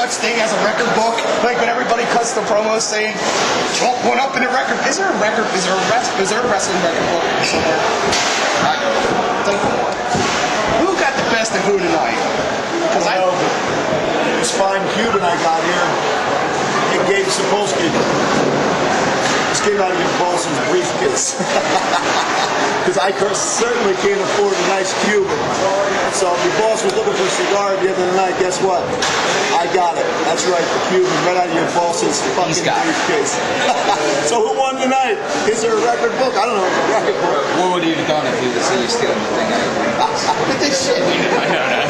such thing as a record book? Like when everybody cuts the promos saying, chalk one up in a record. Is there a record? Is there a wrestling record book somewhere? Like, who got the best of who tonight? Because I know this fine Cuban I got here, and Gabe Sapolsky. This came out of your boss's briefcase. Because I certainly can't afford a nice Cuban. So if your boss was looking for a cigar the other night, guess what? I got it. That's right, the Cuban, right out of your boss's fucking briefcase. So who won tonight? Is there a record book? I don't know. A record book. What would he have done if he was stealing the thing? But this shit. I know that.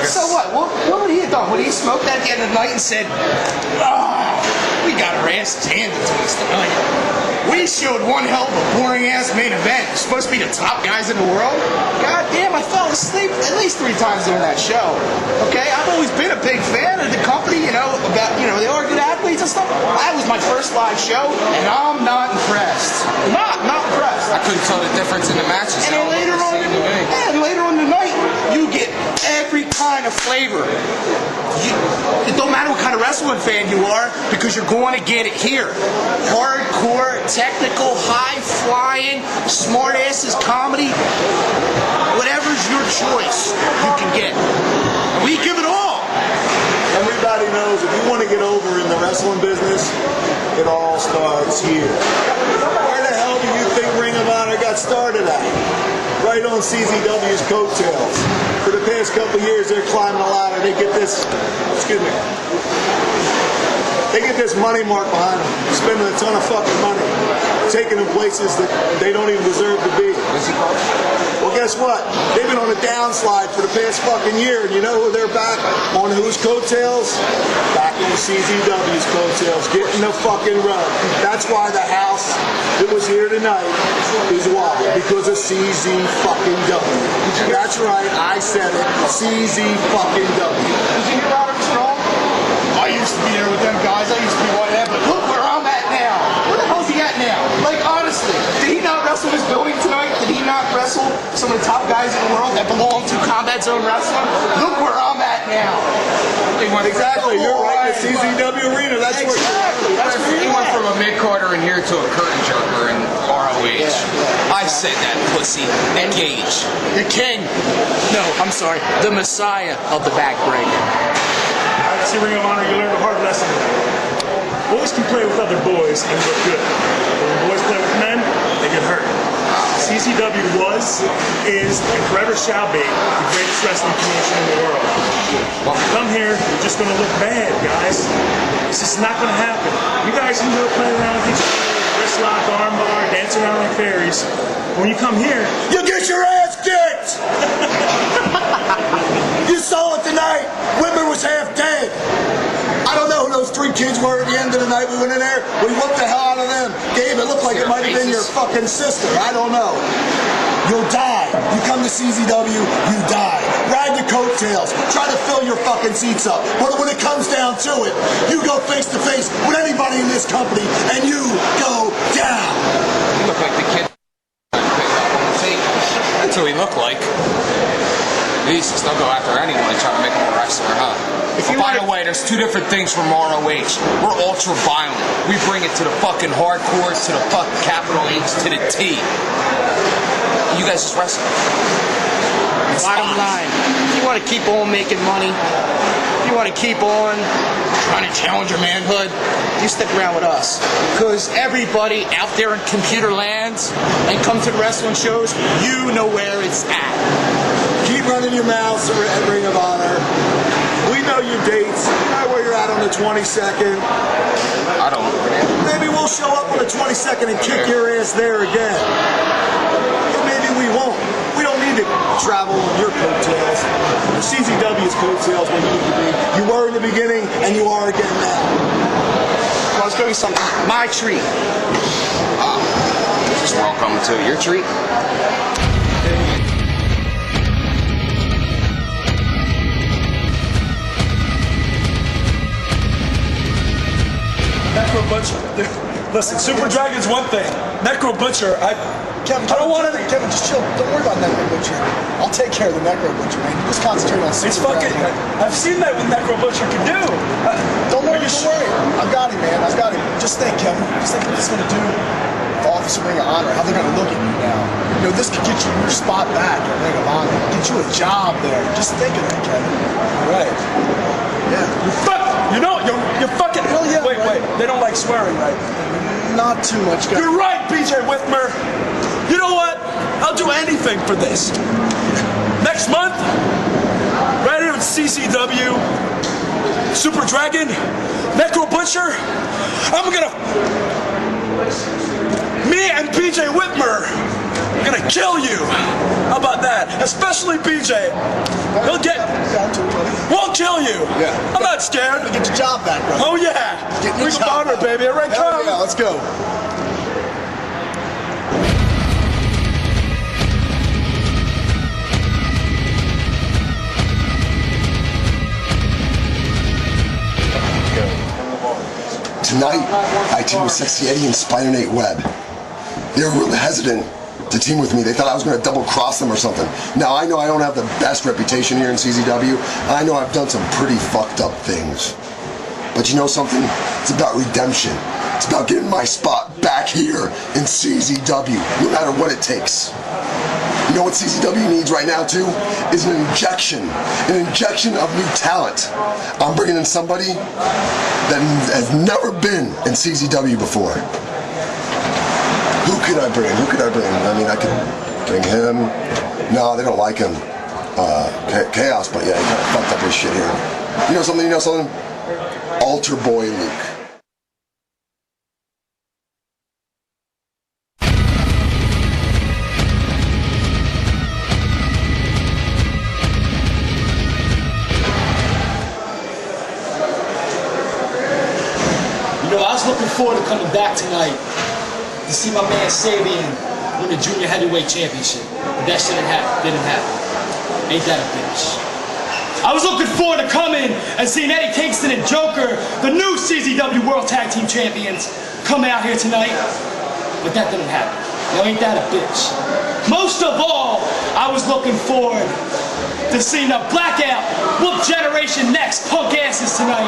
So what? What would he have done? Would he have smoked that at the end of the night and said, we got our asses handed to us tonight. We showed one hell of a boring ass main event. We're supposed to be the top guys in the world. God damn, I fell asleep at least 3 times during that show. Okay, I've always been a big fan of the company, about, they are good athletes and stuff. That was my first live show, and I'm not impressed. Not impressed. I couldn't tell the difference in the matches. And then later on tonight, you get every kind of flavor. It don't matter what kind of wrestling fan you are, because you're going to get it here. Hardcore, technical, high-flying, smart-asses comedy. Whatever's your choice, you can get. We give it all. Everybody knows if you want to get over in the wrestling business, it all starts here. Where the hell do you think Ring of Honor got started at? Right on CZW's coattails. For the past couple years, they're climbing a ladder. They get this, they get this money mark behind them, spending a ton of fucking money, taking them places that they don't even deserve to be. Well, guess what? They've been on a downslide for the past fucking year, and you know who they're back on? Whose coattails? Back on CZW's coattails, getting the fucking run. That's why the house that was here tonight is why, because of CZ fucking W. That's right, I said it. CZ fucking W. Did you hear Roderick Strong? I used to be there with them guys. I used to be whatever. But look where I'm at now. Where the hell's he at now? Like, honestly, did he not wrestle his building tonight? Did he not wrestle some of the top guys in the world that belong to Combat Zone Wrestling? Look where I'm at now. Exactly, you're right. The CZW Arena. That's where. He went from a mid-carder in here to a curtain jerker in ROH. I said that, pussy. And Gage. The king. No, I'm sorry. The messiah of the backbreaker. See Ring of Honor, you learn a hard lesson. Boys can play with other boys and look good. But when boys play with men, they get hurt. CZW was, is, and forever shall be the greatest wrestling promotion in the world. Come here, you're just going to look bad, guys. It's just not going to happen. You guys can go play around with each other, wrist lock, arm bar, dance around like fairies. When you come here, you get your ass kicked! You saw it tonight. Whitmer was half dead. I don't know who those 3 kids were at the end of the night. We went in there. We whooped the hell out of them. Gabe, it looked like it might have been your fucking sister. I don't know. You'll die. You come to CZW, you die. Ride the coattails. Try to fill your fucking seats up. But when it comes down to it, you go face to face with anybody in this company, and you go down. You look like the kid picked up on the tape. That's who he looked like. Jesus, they'll go after anyone and try to make him a wrestler, huh? By the way, there's 2 different things from ROH. We're ultra violent. We bring it to the fucking hardcore, to the fucking capital H, to the T. You guys just wrestle. Bottom line, if you want to keep on making money, if you want to keep on trying to challenge your manhood, you stick around with us. Because everybody out there in computer lands and come to the wrestling shows, you know where it's at. Keep running your mouths at Ring of Honor. We know your dates. We know where you're at on the 22nd. I don't. Maybe we'll show up on the 22nd and kick your ass there again. Or maybe we won't. We don't need to travel on your coattails. The CZW's coattails where you need to be. You were in the beginning, and you are again now. Well, I'll show you something. My treat. Just welcome to your treat. Necro Butcher. Listen, Super Dragon's one thing. Necro Butcher, Kevin, I don't want to. Kevin, just chill. Don't worry about Necro Butcher. I'll take care of the Necro Butcher, man. You just concentrate on It's Super fucking. Dragon. I've seen that what Necro Butcher can do. Don't worry. I've got him, man. I've got him. Just think, Kevin. Just think what this is going to do for Office of Ring of Honor. How they're going to look at you now. You know, this could get you your spot back at Ring of Honor. Get you a job there. Just think of that, Kevin. All right. Yeah. You know, you're fucking. Hell yeah, Wait. They don't like swearing, right? Not too much, Kevin. You're right, BJ Whitmer. You know what? I'll do anything for this. Next month, right here at CCW, Super Dragon, Necro Butcher, me and BJ Whitmer are gonna kill you. How about that? Especially BJ. Won't kill you. Yeah. I'm not scared. Get your job back, brother. Oh yeah. Get your Ring of job Honor, back. baby. Here I Hell come. yeah, let's go. Tonight, I teamed with Sexy Eddie and Spider Nate Webb. They were really hesitant to team with me. They thought I was going to double cross them or something. Now, I know I don't have the best reputation here in CZW. I know I've done some pretty fucked up things. But you know something? It's about redemption. It's about getting my spot back here in CZW, no matter what it takes. You know what CZW needs right now, too? Is an injection of new talent. I'm bringing in somebody that has never been in CZW before. Who could I bring? I mean, I could bring him. No, they don't like him. Chaos, but yeah, he kind of fucked up his shit here. You know something? Altar Boy Luke. You know, I was looking forward to coming back tonight to see my man Sabian win the Junior Heavyweight Championship. But that shit didn't happen. Ain't that a bitch? I was looking forward to coming and seeing Eddie Kingston and Joker, the new CZW World Tag Team Champions, come out here tonight. But that didn't happen. Now, ain't that a bitch? Most of all, I was looking forward to seeing the Blackout whoop Generation Next punk asses tonight.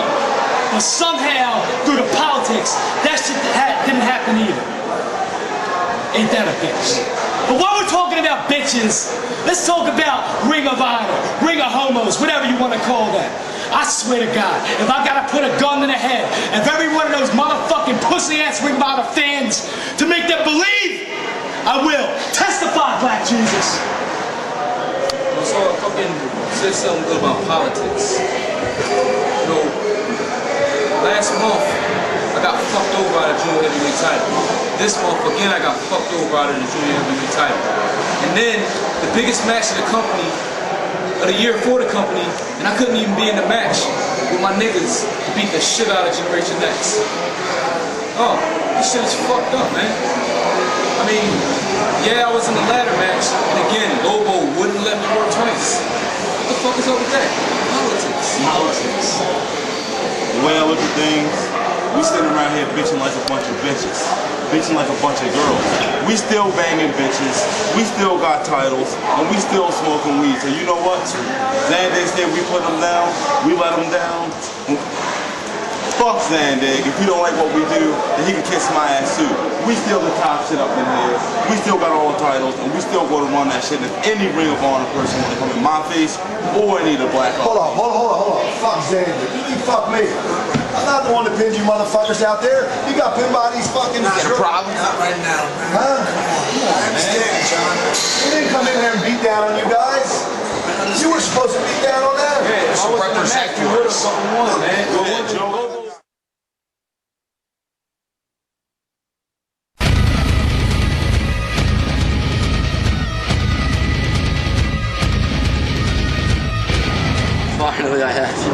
But somehow, through the politics, that shit didn't happen either. Ain't that a bitch? But while we're talking about bitches, let's talk about Ring of Honor, Ring of Homos, whatever you want to call that. I swear to God, if I gotta put a gun in the head of every one of those motherfucking pussy-ass Ring of Honor fans to make them believe, I will. Testify, Black Jesus. So I fucking said something good about politics. You know, last month, I got fucked over out of the Junior Heavyweight title. This month, again, I got fucked over out of the Junior Heavyweight title. And then, the biggest match of the company, of the year for the company, and I couldn't even be in the match with my niggas to beat the shit out of Generation X. Oh, this shit is fucked up, man. I mean, yeah, I was in the ladder match, and again, Lobo wouldn't let me work twice. What the fuck is up with that? Politics. The way I look at things, we sitting around here bitching like a bunch of bitches. Bitching like a bunch of girls. We still banging bitches, we still got titles, and we still smoking weed. So you know what? Zandig said we put them down, we let them down. Fuck Zandig. If you don't like what we do, then he can kiss my ass too. We still the top shit up in here. We still got all the titles, and we still go to run that shit. If any Ring of Honor person want to come in my face, or any of the Black Hold on. Fuck Xander. You fuck me. I'm not the one that pinned you motherfuckers out there. You got pinned by these fucking... Got a problem? Not right now, man. Huh? I understand, John. We didn't come in here and beat down on you guys. You were supposed to beat down on them. Yeah, it's a represent you would have fucking won, man. Go ahead, Joe. Finally, I have you.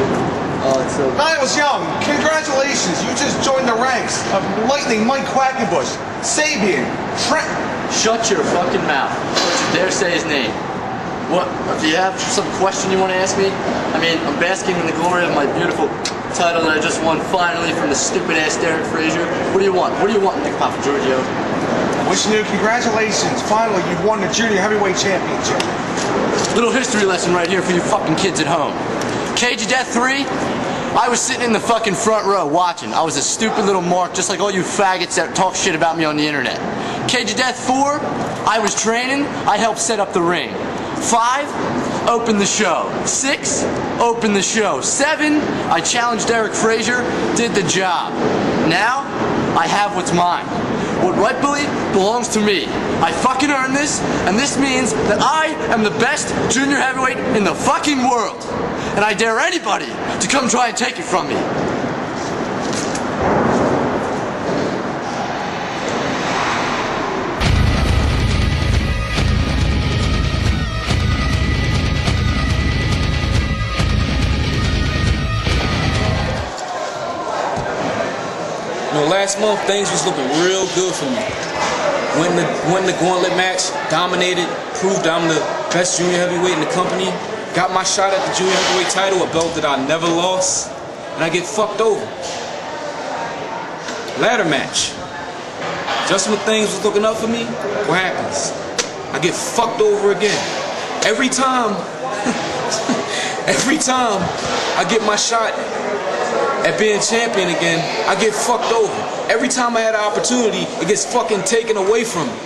Oh, it's so... Niles Young, congratulations. You just joined the ranks of Lightning Mike Quackenbush, Sabian, Trent. Shut your fucking mouth. Don't you dare say his name. What? Do you have some question you want to ask me? I mean, I'm basking in the glory of my beautiful title that I just won finally from the stupid ass Derek Frazier. What do you want? What do you want, Nick Papa Giorgio? Wishing you congratulations. Finally, you've won the Junior Heavyweight Championship. Little history lesson right here for you fucking kids at home. Cage of Death 3, I was sitting in the fucking front row watching. I was a stupid little mark, just like all you faggots that talk shit about me on the internet. Cage of Death 4, I was training. I helped set up the ring. 5, opened the show. 6, opened the show. 7, I challenged Derek Frazier, did the job. Now, I have what's mine. What rightfully belongs to me. I fucking earned this, and this means that I am the best junior heavyweight in the fucking world. And I dare anybody to come try and take it from me. You know, last month things was looking real good for me. Won the gauntlet match, dominated, proved I'm the best junior heavyweight in the company. Got my shot at the junior heavyweight title, a belt that I never lost, and I get fucked over. Ladder match. Just when things was looking up for me, what happens? I get fucked over again. Every time I get my shot at being champion again, I get fucked over. Every time I had an opportunity, it gets fucking taken away from me.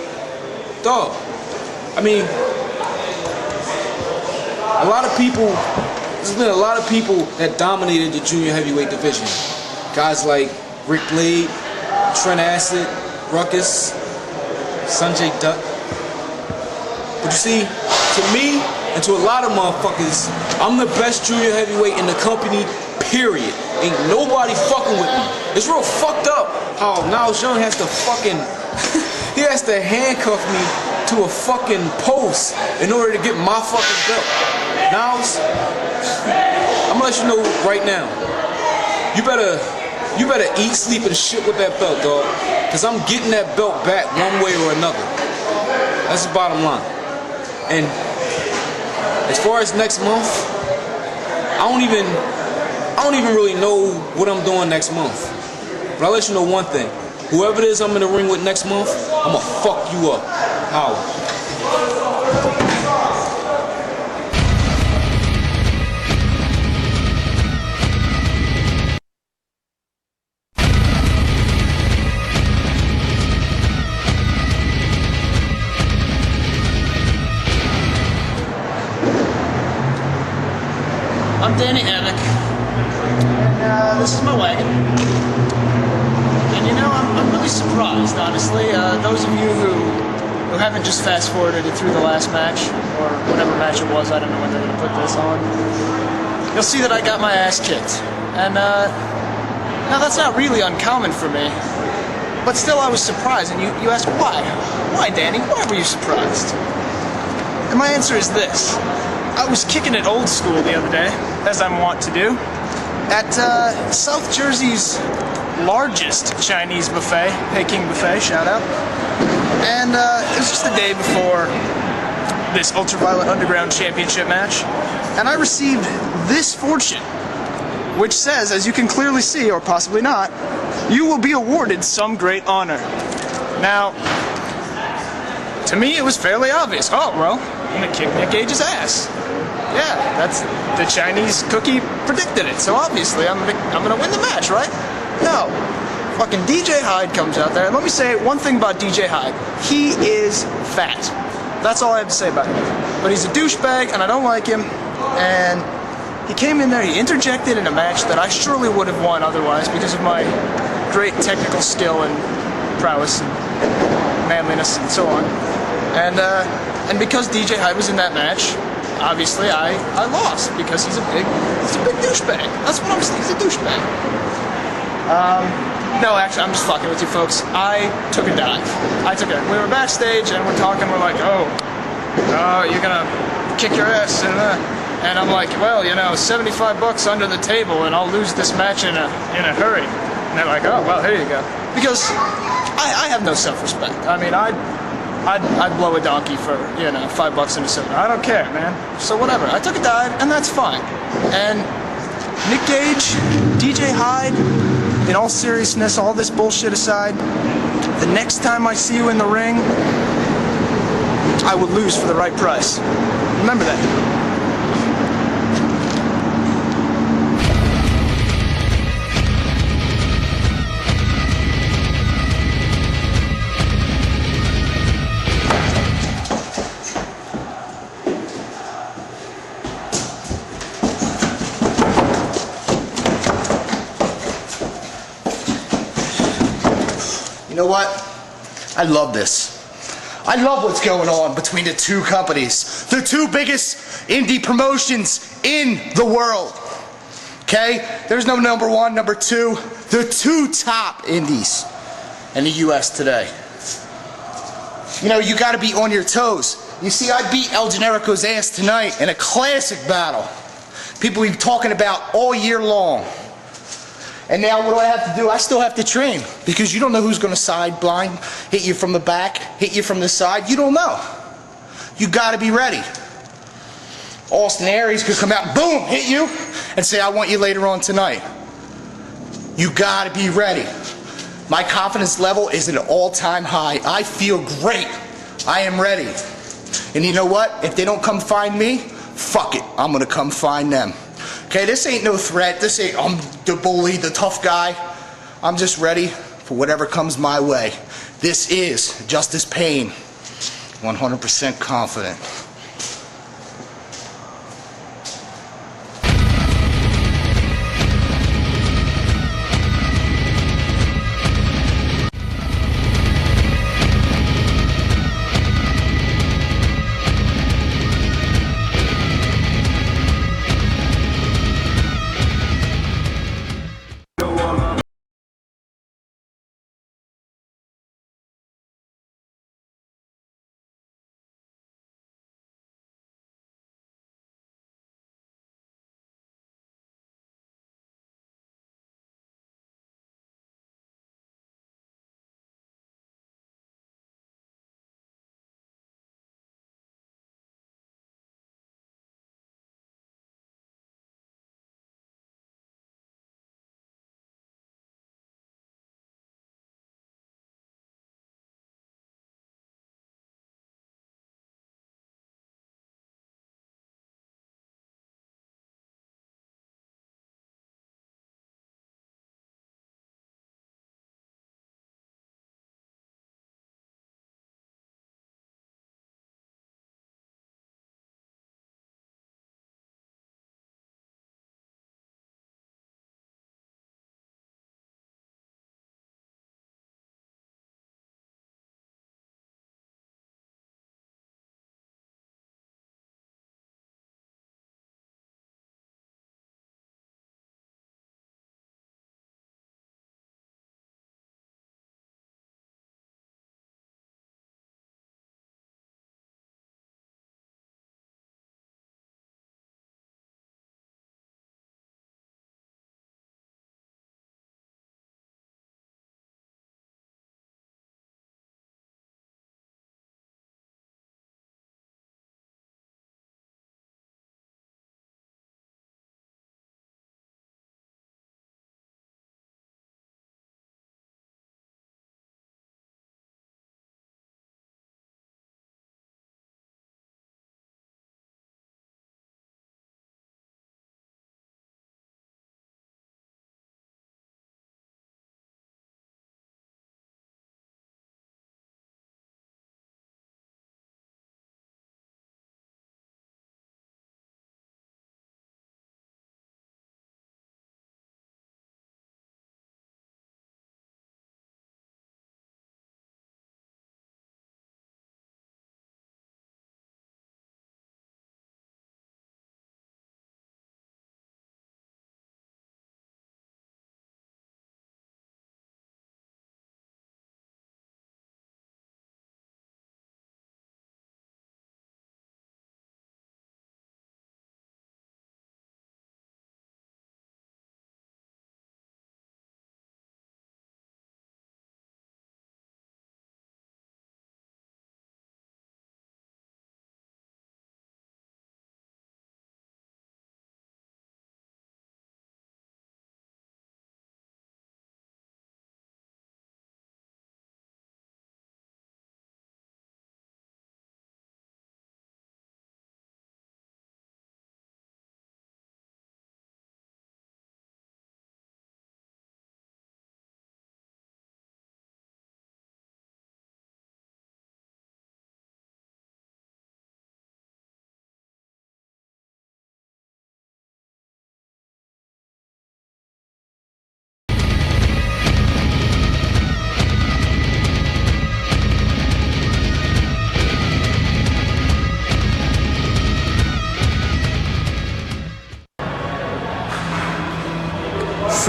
Dog. I mean, there's been a lot of people that dominated the junior heavyweight division. Guys like Rick Blade, Trent Acid, Ruckus, Sanjay Dutt. But you see, to me and to a lot of motherfuckers, I'm the best junior heavyweight in the company, period. Ain't nobody fucking with me. It's real fucked up how Niles Young has to fucking, he has to handcuff me to a fucking post in order to get my fucking belt. Niles, I'm gonna let you know right now, you better eat, sleep, and shit with that belt, dog. Cause I'm getting that belt back one way or another. That's the bottom line. And as far as next month, I don't even really know what I'm doing next month. But I'll let you know one thing. Whoever it is I'm in the ring with next month, I'ma fuck you up. How? I'm Danny Hammock, and this is my wagon. And you know, I'm really surprised, honestly. Those of you who haven't just fast-forwarded it through the last match, or whatever match it was, I don't know when they're going to put this on, you'll see that I got my ass kicked. And now that's not really uncommon for me, but still I was surprised. And you ask, why? Why, Danny? Why were you surprised? And my answer is this. I was kicking it old school the other day, as I'm wont to do, at South Jersey's largest Chinese buffet, Peking Buffet, shout out. And it was just the day before this Ultraviolet Underground Championship match, and I received this fortune, which says, as you can clearly see, or possibly not, you will be awarded some great honor. Now, to me it was fairly obvious. Oh, well, I'm gonna kick Nick Gage's ass. Yeah, that's the Chinese cookie predicted it, so obviously I'm gonna win the match, right? No. Fucking DJ Hyde comes out there, and let me say one thing about DJ Hyde. He is fat. That's all I have to say about him. But he's a douchebag, and I don't like him, and he came in there, he interjected in a match that I surely would have won otherwise because of my great technical skill and prowess and manliness and so on. And because DJ Hyde was in that match, obviously I lost because he's a big douchebag. That's what I'm saying. He's a douchebag. No, actually, I'm just fucking with you folks. I took a dive. We were backstage and we're talking. We're like, oh, you're gonna kick your ass, and I'm like, well, you know, $75 under the table, and I'll lose this match in a hurry. And they're like, oh, well, here you go. Because I have no self-respect. I mean, I'd blow a donkey for, you know, $5 in a soda. I don't care, man. So whatever. I took a dive, and that's fine. And Nick Gage, DJ Hyde, in all seriousness, all this bullshit aside, The next time I see you in the ring, I will lose for the right price. Remember that. You know what? I love this. I love what's going on between the two companies. The two biggest indie promotions in the world. Okay? There's no number one, number two. The two top indies in the US today. You know, you gotta be on your toes. You see, I beat El Generico's ass tonight in a classic battle. People we've been talking about all year long. And now what do I have to do? I still have to train because you don't know who's going to side blind, hit you from the back, hit you from the side. You don't know. You got to be ready. Austin Aries could come out and boom, hit you and say, I want you later on tonight. You got to be ready. My confidence level is at an all-time high. I feel great. I am ready. And you know what? If they don't come find me, fuck it. I'm going to come find them. Okay, this ain't no threat. This ain't, I'm the bully, the tough guy. I'm just ready for whatever comes my way. This is Justice Pain. 100% confident.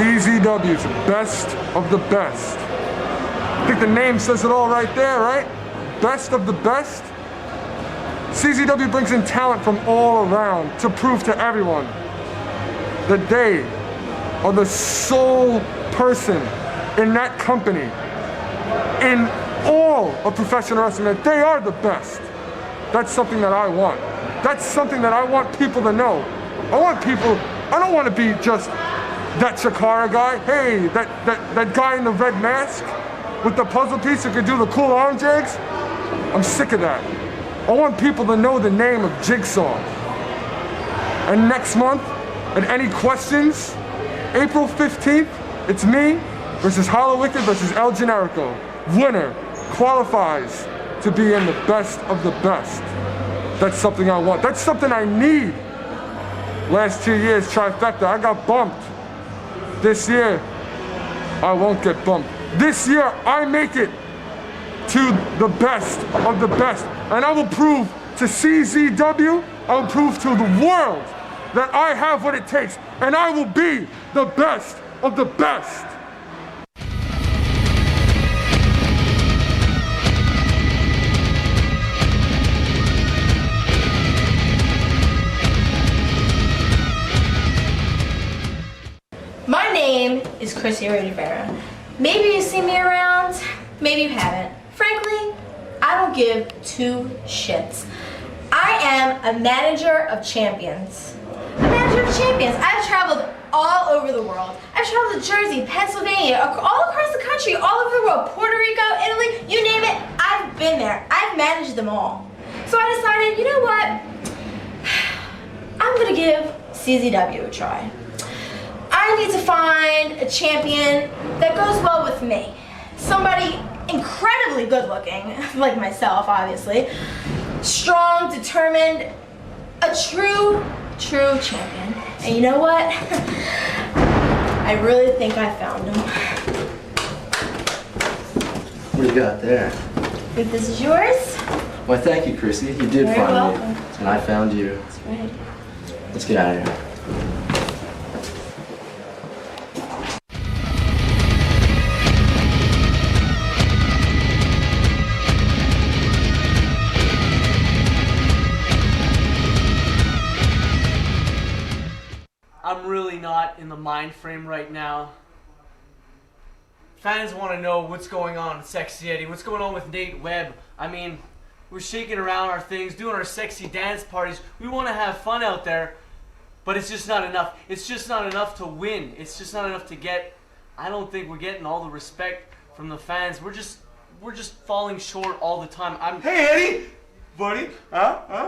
CZW's best of the best. I think the name says it all right there, right? Best of the best. CZW brings in talent from all around to prove to everyone that they are the sole person in that company, in all of professional wrestling, that they are the best. That's something that I want. That's something that I want people to know. I don't want to be just that Chikara guy. Hey, that guy in the red mask with the puzzle piece who could do the cool arm jigs. I'm sick of that. I want people to know the name of Jigsaw. And next month, and any questions, April 15th, it's me versus Hollow Wicked versus El Generico. Winner qualifies to be in the best of the best. That's something I want. That's something I need. Last 2 years, trifecta, I got bumped. This year, I won't get bumped. This year, I make it to the best of the best. And I will prove to CZW, I will prove to the world that I have what it takes. And I will be the best of the best. My name is Chrissy Rivera. Maybe you've seen me around, maybe you haven't. Frankly, I don't give two shits. I am a manager of champions. A manager of champions. I've traveled all over the world. I've traveled to Jersey, Pennsylvania, all across the country, all over the world, Puerto Rico, Italy, you name it, I've been there. I've managed them all. So I decided, you know what? I'm gonna give CZW a try. I need to find a champion that goes well with me. Somebody incredibly good looking, like myself, obviously. Strong, determined, a true champion. And you know what? I really think I found him. What do you got there? I think this is yours. Why, thank you, Chrissy. You did Very find welcome. me. And I found you. That's right. Let's get out of here. I'm really not in the mind frame right now. Fans want to know what's going on with Sexy Eddie, what's going on with Nate Webb. I mean, we're shaking around our things, doing our sexy dance parties. We want to have fun out there, but it's just not enough. It's just not enough to win. It's just not enough to get. I don't think we're getting all the respect from the fans. We're just falling short all the time. Hey Eddie! Buddy,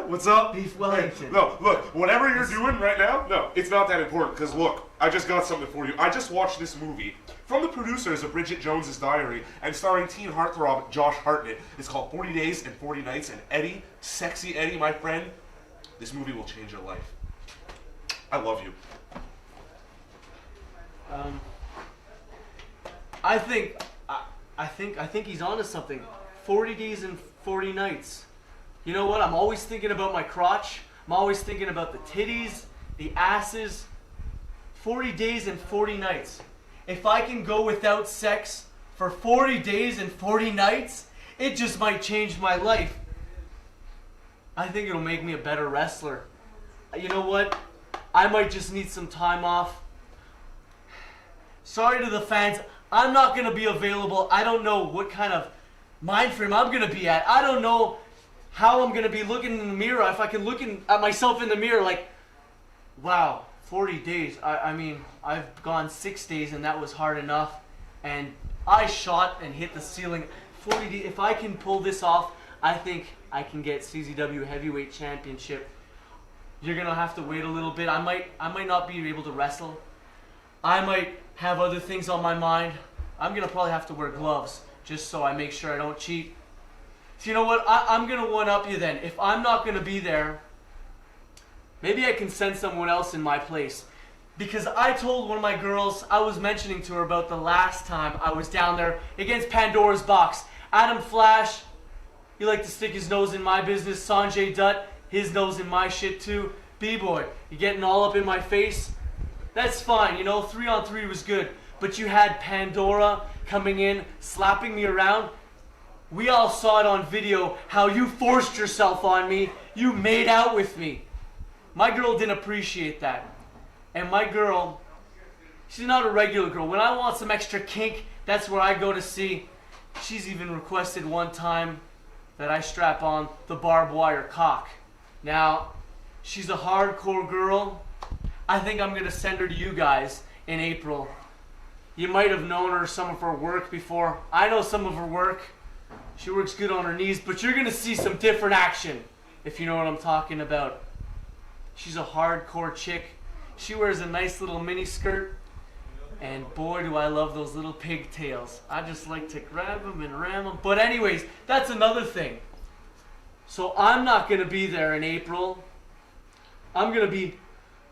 what's up? Beef Wellington. No, look, whatever you're doing right now, no, it's not that important, because look, I just got something for you. I just watched this movie from the producers of Bridget Jones's Diary and starring teen heartthrob Josh Hartnett. It's called 40 Days and 40 Nights, and Eddie, sexy Eddie, my friend, this movie will change your life. I love you. I think he's onto something. 40 days and 40 nights. You know what? I'm always thinking about my crotch. I'm always thinking about the titties, the asses. 40 days and 40 nights. If I can go without sex for 40 days and 40 nights, it just might change my life. I think it'll make me a better wrestler. You know what? I might just need some time off. Sorry to the fans. I'm not going to be available. I don't know what kind of mind frame I'm going to be at. I don't know how I'm going to be looking in the mirror. If I can look at myself in the mirror like, wow, 40 days. I mean, I've gone 6 days and that was hard enough. And I shot and hit the ceiling. 40 days. If I can pull this off, I think I can get CZW Heavyweight Championship. You're going to have to wait a little bit. I might not be able to wrestle. I might have other things on my mind. I'm going to probably have to wear gloves just so I make sure I don't cheat. So you know what? I'm going to one-up you then. If I'm not going to be there, maybe I can send someone else in my place. Because I told one of my girls, I was mentioning to her about the last time I was down there against Pandora's Box. Adam Flash, he liked to stick his nose in my business. Sanjay Dutt, his nose in my shit too. B-Boy, you getting all up in my face? That's fine, you know, 3-on-3 was good. But you had Pandora coming in, slapping me around. We all saw it on video, how you forced yourself on me. You made out with me. My girl didn't appreciate that. And my girl, she's not a regular girl. When I want some extra kink, that's where I go to see. She's even requested one time that I strap on the barbed wire cock. Now, she's a hardcore girl. I think I'm gonna send her to you guys in April. You might have known her, some of her work before. I know some of her work. She works good on her knees, but you're gonna see some different action, if you know what I'm talking about. She's a hardcore chick. She wears a nice little mini skirt. And boy, do I love those little pigtails. I just like to grab them and ram them. But anyways, that's another thing. So I'm not going to be there in April. I'm going to be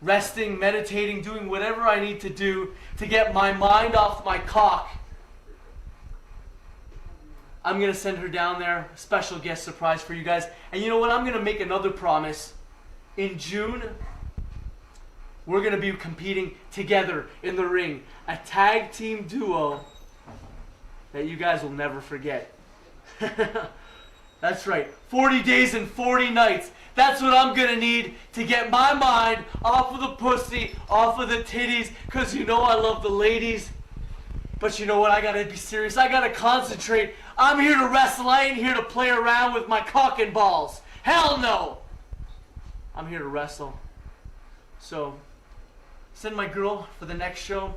resting, meditating, doing whatever I need to do to get my mind off my cock. I'm going to send her down there. A special guest surprise for you guys. And you know what? I'm going to make another promise. In June, we're going to be competing together in the ring. A tag team duo that you guys will never forget. That's right. 40 days and 40 nights. That's what I'm going to need to get my mind off of the pussy, off of the titties, because you know I love the ladies. But you know what? I got to be serious. I got to concentrate. I'm here to wrestle. I ain't here to play around with my cock and balls. Hell no. I'm here to wrestle. So, send my girl for the next show.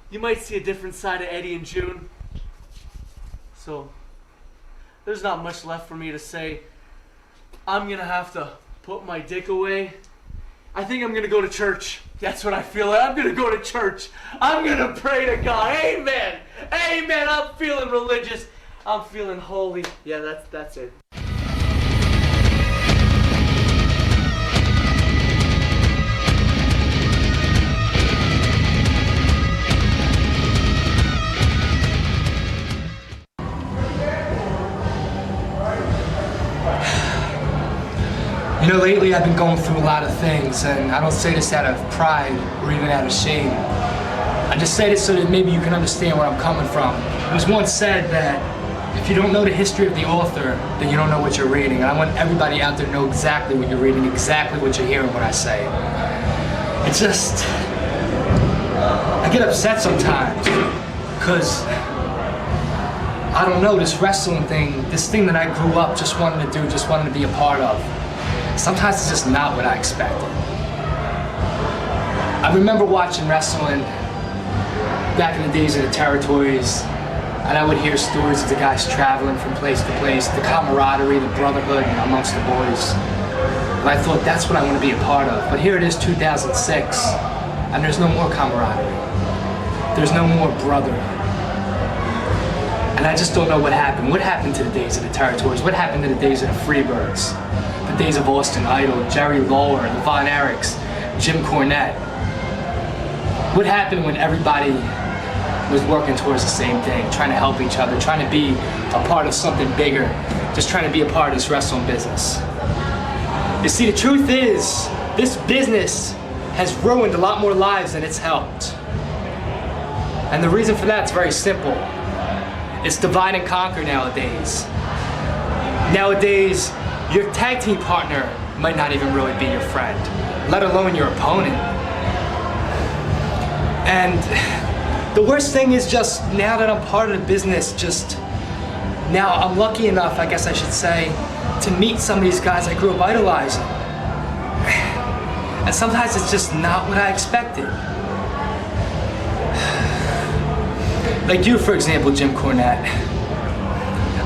You might see a different side of Eddie in June. So, there's not much left for me to say. I'm gonna have to put my dick away. I think I'm gonna go to church. That's what I feel like. I'm gonna go to church. I'm gonna pray to God. Amen. Amen. I'm feeling religious. I'm feeling holy. Yeah, that's it. You know, lately I've been going through a lot of things, and I don't say this out of pride or even out of shame. I just say this so that maybe you can understand where I'm coming from. It was once said that if you don't know the history of the author, then you don't know what you're reading. And I want everybody out there to know exactly what you're reading, exactly what you're hearing when I say it. It's just, I get upset sometimes, because I don't know, this wrestling thing, this thing that I grew up just wanting to do, just wanting to be a part of. Sometimes it's just not what I expected. I remember watching wrestling back in the days of the territories, and I would hear stories of the guys traveling from place to place, the camaraderie, the brotherhood amongst the boys. And I thought, that's what I want to be a part of. But here it is, 2006, and there's no more camaraderie. There's no more brotherhood. And I just don't know what happened. What happened to the days of the territories? What happened to the days of the Freebirds? The days of Austin Idol, Jerry Lawler, the Von Erichs, Jim Cornette. What happened when everybody was working towards the same thing, trying to help each other, trying to be a part of something bigger, just trying to be a part of this wrestling business? You see, the truth is, this business has ruined a lot more lives than it's helped. And the reason for that is very simple. It's divide and conquer nowadays. Nowadays, your tag team partner might not even really be your friend, let alone your opponent. And the worst thing is just now that I'm part of the business, just now I'm lucky enough, I guess I should say, to meet some of these guys I grew up idolizing. And sometimes it's just not what I expected. Like you, for example, Jim Cornette.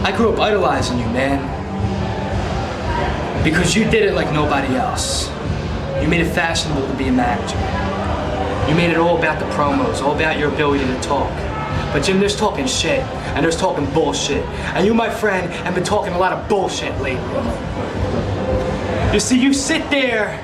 I grew up idolizing you, man. Because you did it like nobody else. You made it fashionable to be a manager. You made it all about the promos, all about your ability to talk. But Jim, there's talking shit, and there's talking bullshit. And you, my friend, have been talking a lot of bullshit lately. You see, you sit there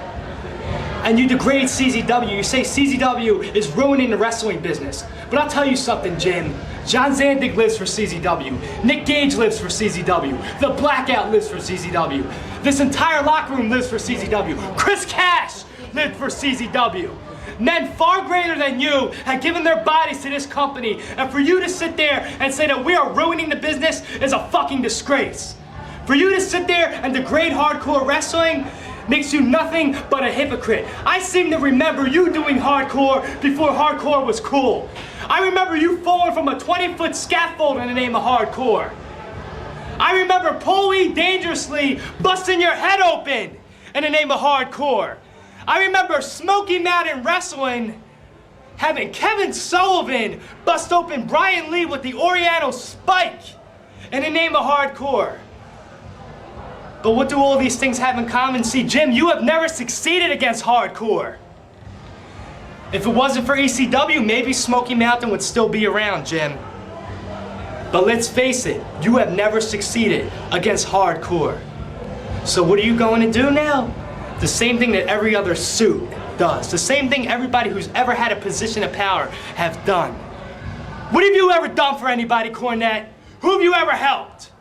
and you degrade CZW. You say CZW is ruining the wrestling business. But I'll tell you something, Jim. John Zandig lives for CZW. Nick Gage lives for CZW. The Blackout lives for CZW. This entire locker room lives for CZW. Chris Cash lived for CZW. Men far greater than you have given their bodies to this company, and for you to sit there and say that we are ruining the business is a fucking disgrace. For you to sit there and degrade hardcore wrestling makes you nothing but a hypocrite. I seem to remember you doing hardcore before hardcore was cool. I remember you falling from a 20-foot scaffold in the name of hardcore. I remember Paulie dangerously busting your head open in the name of hardcore. I remember Smoky Mountain Wrestling having Kevin Sullivan bust open Brian Lee with the Oriental Spike in the name of hardcore. But what do all these things have in common? See, Jim, you have never succeeded against hardcore. If it wasn't for ECW, maybe Smoky Mountain would still be around, Jim. But let's face it, you have never succeeded against hardcore. So what are you going to do now? The same thing that every other suit does. The same thing everybody who's ever had a position of power have done. What have you ever done for anybody, Cornette? Who have you ever helped?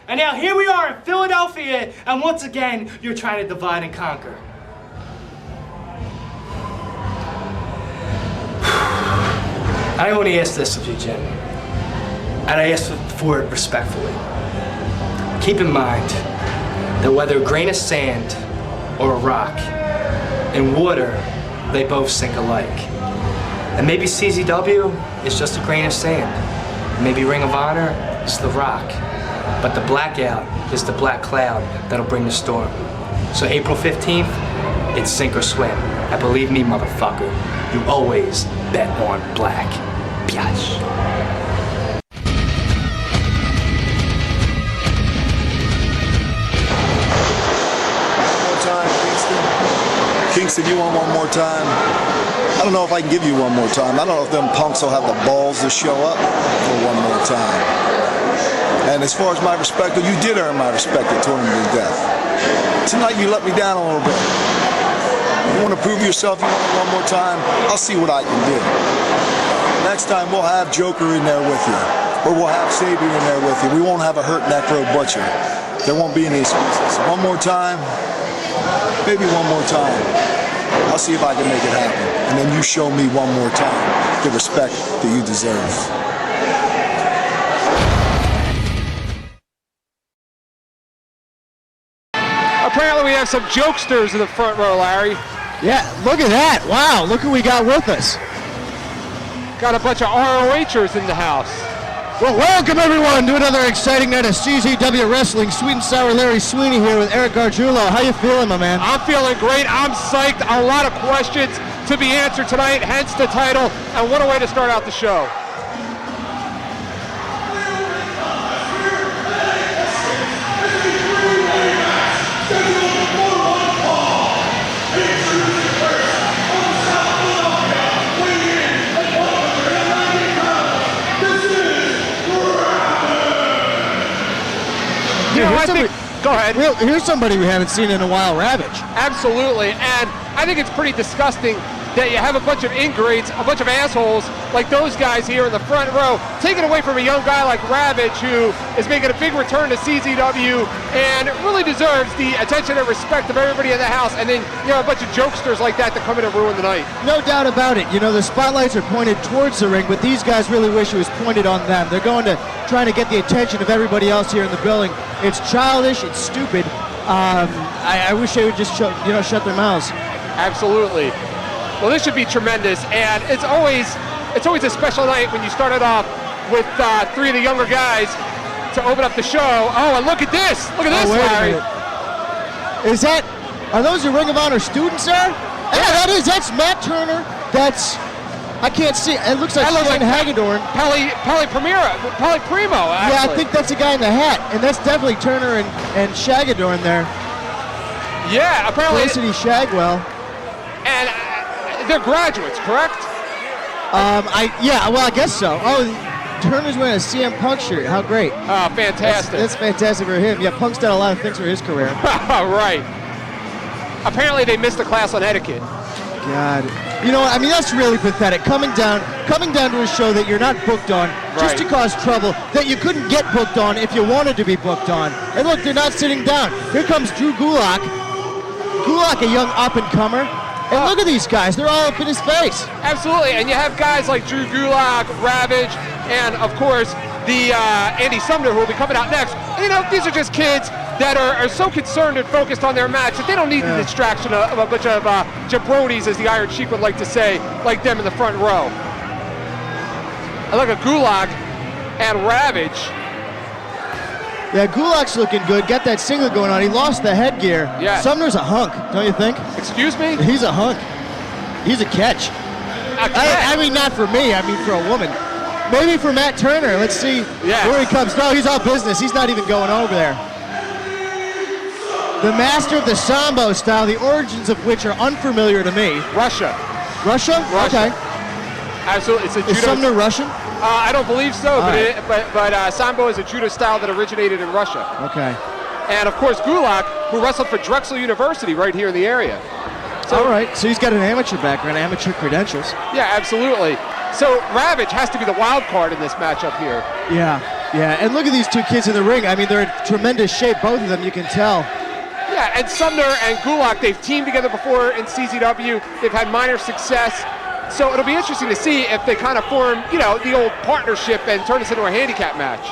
And now here we are in Philadelphia, and once again, you're trying to divide and conquer. I only ask this of you, Jim, and I ask for it respectfully. Keep in mind that whether a grain of sand or a rock, in water, they both sink alike. And maybe CZW is just a grain of sand. Maybe Ring of Honor is the rock. But the blackout is the black cloud that'll bring the storm. So April 15th, it's sink or swim. And believe me, motherfucker, you always bet on black. Biatch. One more time, Kingston. Kingston, you want one more time? I don't know if I can give you one more time. I don't know if them punks will have the balls to show up for one more time. And as far as my respect, you did earn my respect at Tournament of Death. Tonight you let me down a little bit. You want to prove yourself, you want it one more time? I'll see what I can do. Next time we'll have Joker in there with you. Or we'll have Sabian in there with you. We won't have a hurt Necro Butcher. There won't be any excuses. One more time, maybe one more time. I'll see if I can make it happen. And then you show me one more time the respect that you deserve. Apparently we have some jokesters in the front row, Larry. Yeah, look at that. Wow, look who we got with us. Got a bunch of ROHers in the house. Well, welcome everyone to another exciting night of CZW Wrestling. Sweet and Sour Larry Sweeney here with Eric Gargiulo. How you feeling, my man? I'm feeling great. I'm psyched. A lot of questions to be answered tonight, hence the title. And what a way to start out the show. Go ahead. Here's somebody we haven't seen in a while, Ravage. Absolutely, and I think it's pretty disgusting that you have a bunch of ingrates, a bunch of assholes like those guys here in the front row, taking away from a young guy like Ravage, who is making a big return to CZW and really deserves the attention and respect of everybody in the house. And then you know a bunch of jokesters like that come in and ruin the night. No doubt about it. You know, the spotlights are pointed towards the ring, but these guys really wish it was pointed on them. They're going to trying to get the attention of everybody else here in the building. It's childish. It's stupid. I wish they would just shut their mouths. Absolutely. Well, this should be tremendous, and it's always a special night when you start it off with three of the younger guys to open up the show. Oh, and look at this! Look at this, Larry. Are those your Ring of Honor students there? Yeah, that's Matt Turner. I can't see. It looks like Shane Hagedorn. Pally Primo, actually. Yeah, I think that's the guy in the hat, and that's definitely Turner and Shagedorn there. Yeah, apparently. Felicity Shagwell. And they're graduates, correct? I guess so. Oh, Turner's wearing a CM Punk shirt. How great. Oh, fantastic. That's fantastic for him. Yeah, Punk's done a lot of things for his career. Right. Apparently they missed a class on etiquette. God. You know what? I mean, that's really pathetic. Coming down to a show that you're not booked on just to cause trouble that you couldn't get booked on if you wanted to be booked on. And look, they're not sitting down. Here comes Drew Gulak. Gulak, a young up-and-comer. And look at these guys. They're all up in his face. Absolutely. And you have guys like Drew Gulak, Ravage, and, of course, the Andy Sumner, who will be coming out next. And, you know, these are just kids that are so concerned and focused on their match that they don't need the distraction of a bunch of jabronis, as the Iron Sheik would like to say, like them in the front row. I look at Gulak and Ravage. Yeah, Gulak's looking good. Got that singlet going on. He lost the headgear. Yeah. Sumner's a hunk, don't you think? Excuse me? He's a hunk. He's a catch. I mean, not for me. I mean, for a woman. Maybe for Matt Turner. Let's see where he comes. No, he's all business. He's not even going over there. The master of the Sambo style, the origins of which are unfamiliar to me. Russia. Russia? Okay. Absolutely. It's a judo. Is Sumner Russian? I don't believe so, but Sambo is a judo style that originated in Russia. Okay. And, of course, Gulak, who wrestled for Drexel University right here in the area. So, all right, so he's got an amateur background, amateur credentials. Yeah, absolutely. So Ravage has to be the wild card in this matchup here. Yeah, and look at these two kids in the ring. I mean, they're in tremendous shape, both of them, you can tell. Yeah, and Sumner and Gulak, they've teamed together before in CZW. They've had minor success. So it'll be interesting to see if they kind of form, you know, the old partnership and turn this into a handicap match.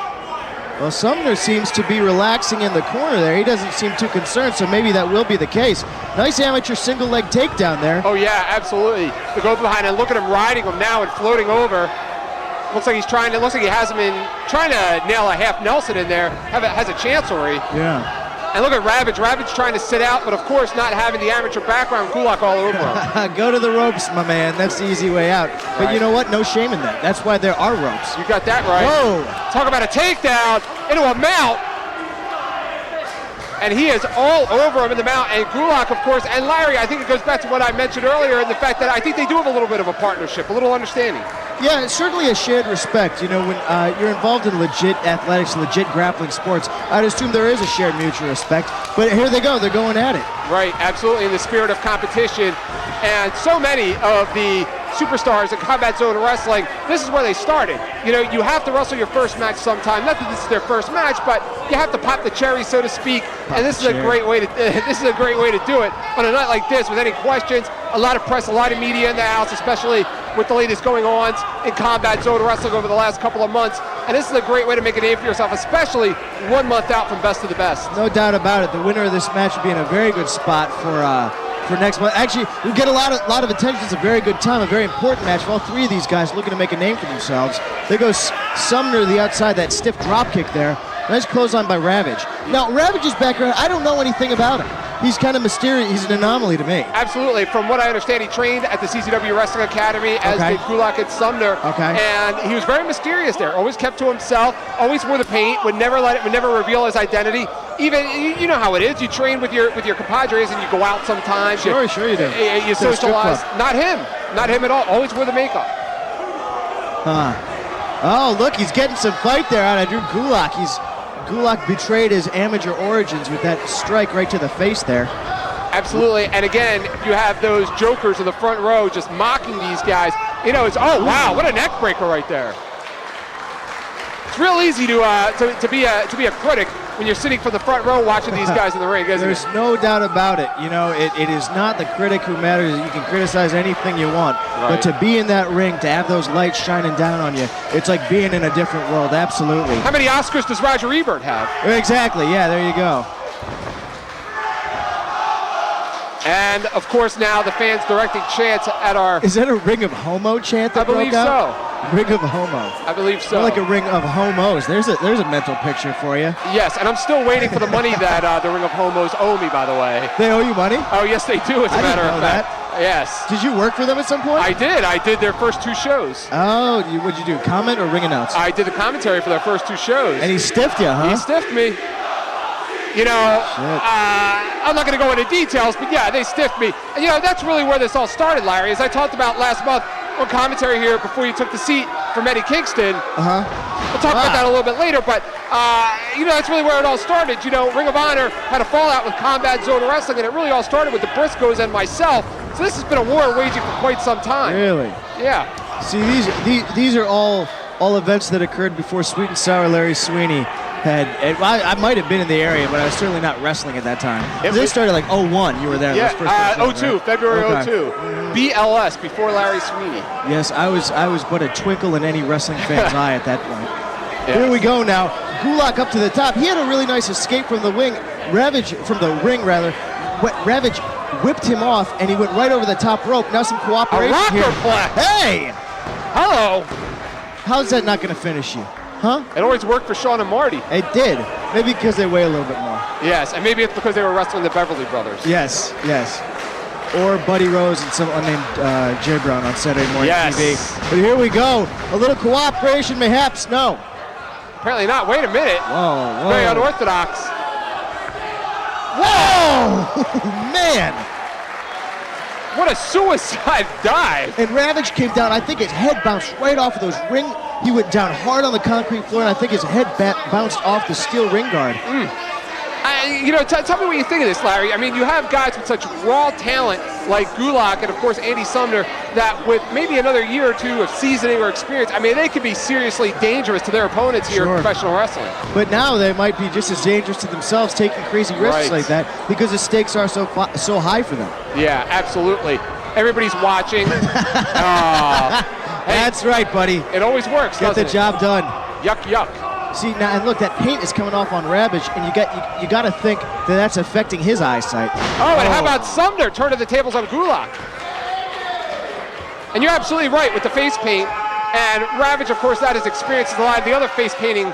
Well, Sumner seems to be relaxing in the corner there. He doesn't seem too concerned, so maybe that will be the case. Nice amateur single leg takedown there. Oh yeah, absolutely. To go behind and look at him riding him now and floating over. Looks like he's trying to. Looks like he has him in, trying to nail a half Nelson in there. Has a chancellery. Yeah. And look at Ravage. Ravage trying to sit out, but of course not having the amateur background. Gulak all over him. Go to the ropes, my man. That's the easy way out. But you know what? No shame in that. That's why there are ropes. You got that right. Whoa. Talk about a takedown into a mount. And he is all over him in the mount. And Gulak, of course, and Larry, I think it goes back to what I mentioned earlier and the fact that I think they do have a little bit of a partnership, a little understanding. Yeah, it's certainly a shared respect. You know, when you're involved in legit athletics, legit grappling sports, I'd assume there is a shared mutual respect. But here they go. They're going at it. Right, absolutely, in the spirit of competition. And so many of the superstars in Combat Zone Wrestling, this is where they started. You know, you have to wrestle your first match sometime. Not that this is their first match, but you have to pop the cherry, so to speak. And this is a great way to do it on a night like this. With any questions, a lot of press, a lot of media in the house, especially with the latest going-ons in Combat Zone Wrestling over the last couple of months. And this is a great way to make a name for yourself, especially 1 month out from Best of the Best. No doubt about it. The winner of this match would be in a very good spot for next month. Actually, we get a lot of attention. It's a very good time, a very important match for all three of these guys looking to make a name for themselves. There goes Sumner to the outside, that stiff drop kick there. Nice clothesline by Ravage. Now, Ravage's background, I don't know anything about him. He's kind of mysterious. He's an anomaly to me. Absolutely. From what I understand, he trained at the CZW Wrestling Academy, as did Gulak and Sumner. Okay. And he was very mysterious there. Always kept to himself. Always wore the paint. Would never reveal his identity. Even you know how it is. You train with your compadres and you go out sometimes. Sure you do. You socialize. Not him at all. Always wore the makeup. Oh, look, he's getting some fight there out of Drew Gulak. Gulak betrayed his amateur origins with that strike right to the face there. Absolutely, and again, you have those jokers in the front row just mocking these guys. You know, it's, oh wow, what a neck breaker right there. It's real easy to be a critic when you're sitting from the front row watching these guys in the ring, isn't it? There's no doubt about it. You know, it is not the critic who matters. You can criticize anything you want, but to be in that ring, to have those lights shining down on you, it's like being in a different world. Absolutely. How many Oscars does Roger Ebert have? Exactly. Yeah, there you go. And of course, now the fans directing chants at our. Is that a Ring of Homo chant that broke out? I believe so. Ring of Homo. I believe so. More like a Ring of Homos. There's a mental picture for you. Yes, and I'm still waiting for the money that the Ring of Homos owe me, by the way. They owe you money? Oh, yes, they do, as a matter of fact. Yes. Did you work for them at some point? I did. I did their first 2 shows. Oh, what'd you do? Comment or ring announce? I did the commentary for their first 2 shows. And he stiffed you, huh? He stiffed me. You know, I'm not going to go into details, but yeah, they stiffed me. And, you know, that's really where this all started, Larry. As I talked about last month on commentary here before you took the seat from Eddie Kingston. We'll talk about that a little bit later, but, you know, that's really where it all started. You know, Ring of Honor had a fallout with Combat Zone Wrestling, and it really all started with the Briscoes and myself. So this has been a war waging for quite some time. Really? Yeah. See, these are all events that occurred before Sweet and Sour Larry Sweeney I might have been in the area, but I was certainly not wrestling at that time. They started like 01. You were there. Yeah, those first 02, right? February Okay. 02. BLS, before Larry Sweeney. Yes, I was but a twinkle in any wrestling fan's eye at that point. Here we go now. Gulak up to the top. He had a really nice escape from the ring. Ravage whipped him off, and he went right over the top rope. Now some cooperation A rocker here. plex. Hey! Hello. How's that not going to finish you? Huh? It always worked for Sean and Marty. It did. Maybe because they weigh a little bit more. Yes, and maybe it's because they were wrestling the Beverly Brothers. Yes. Or Buddy Rose and some unnamed Jay Brown on Saturday morning TV. But here we go. A little cooperation, mayhaps. No. Apparently not. Wait a minute. Whoa. Very unorthodox. Whoa! Man! What a suicide dive. And Ravage came down. I think his head bounced right off of those ring. He went down hard on the concrete floor, and I think his head bounced off the steel ring guard. Tell me what you think of this, Larry. I mean, you have guys with such raw talent like Gulak and, of course, Andy Sumner that with maybe another year or two of seasoning or experience, I mean, they could be seriously dangerous to their opponents here in professional wrestling. But now they might be just as dangerous to themselves taking crazy risks like that because the stakes are so high for them. Yeah, absolutely. Everybody's watching. That's right, buddy. It always works, Get the job done. Yuck, yuck. See now, and look, that paint is coming off on Ravage, and you got to think that that's affecting his eyesight. Oh, and how about Sumner turning the tables on Gulak? And you're absolutely right with the face paint. And Ravage, of course, that is experience with a lot of the other face paint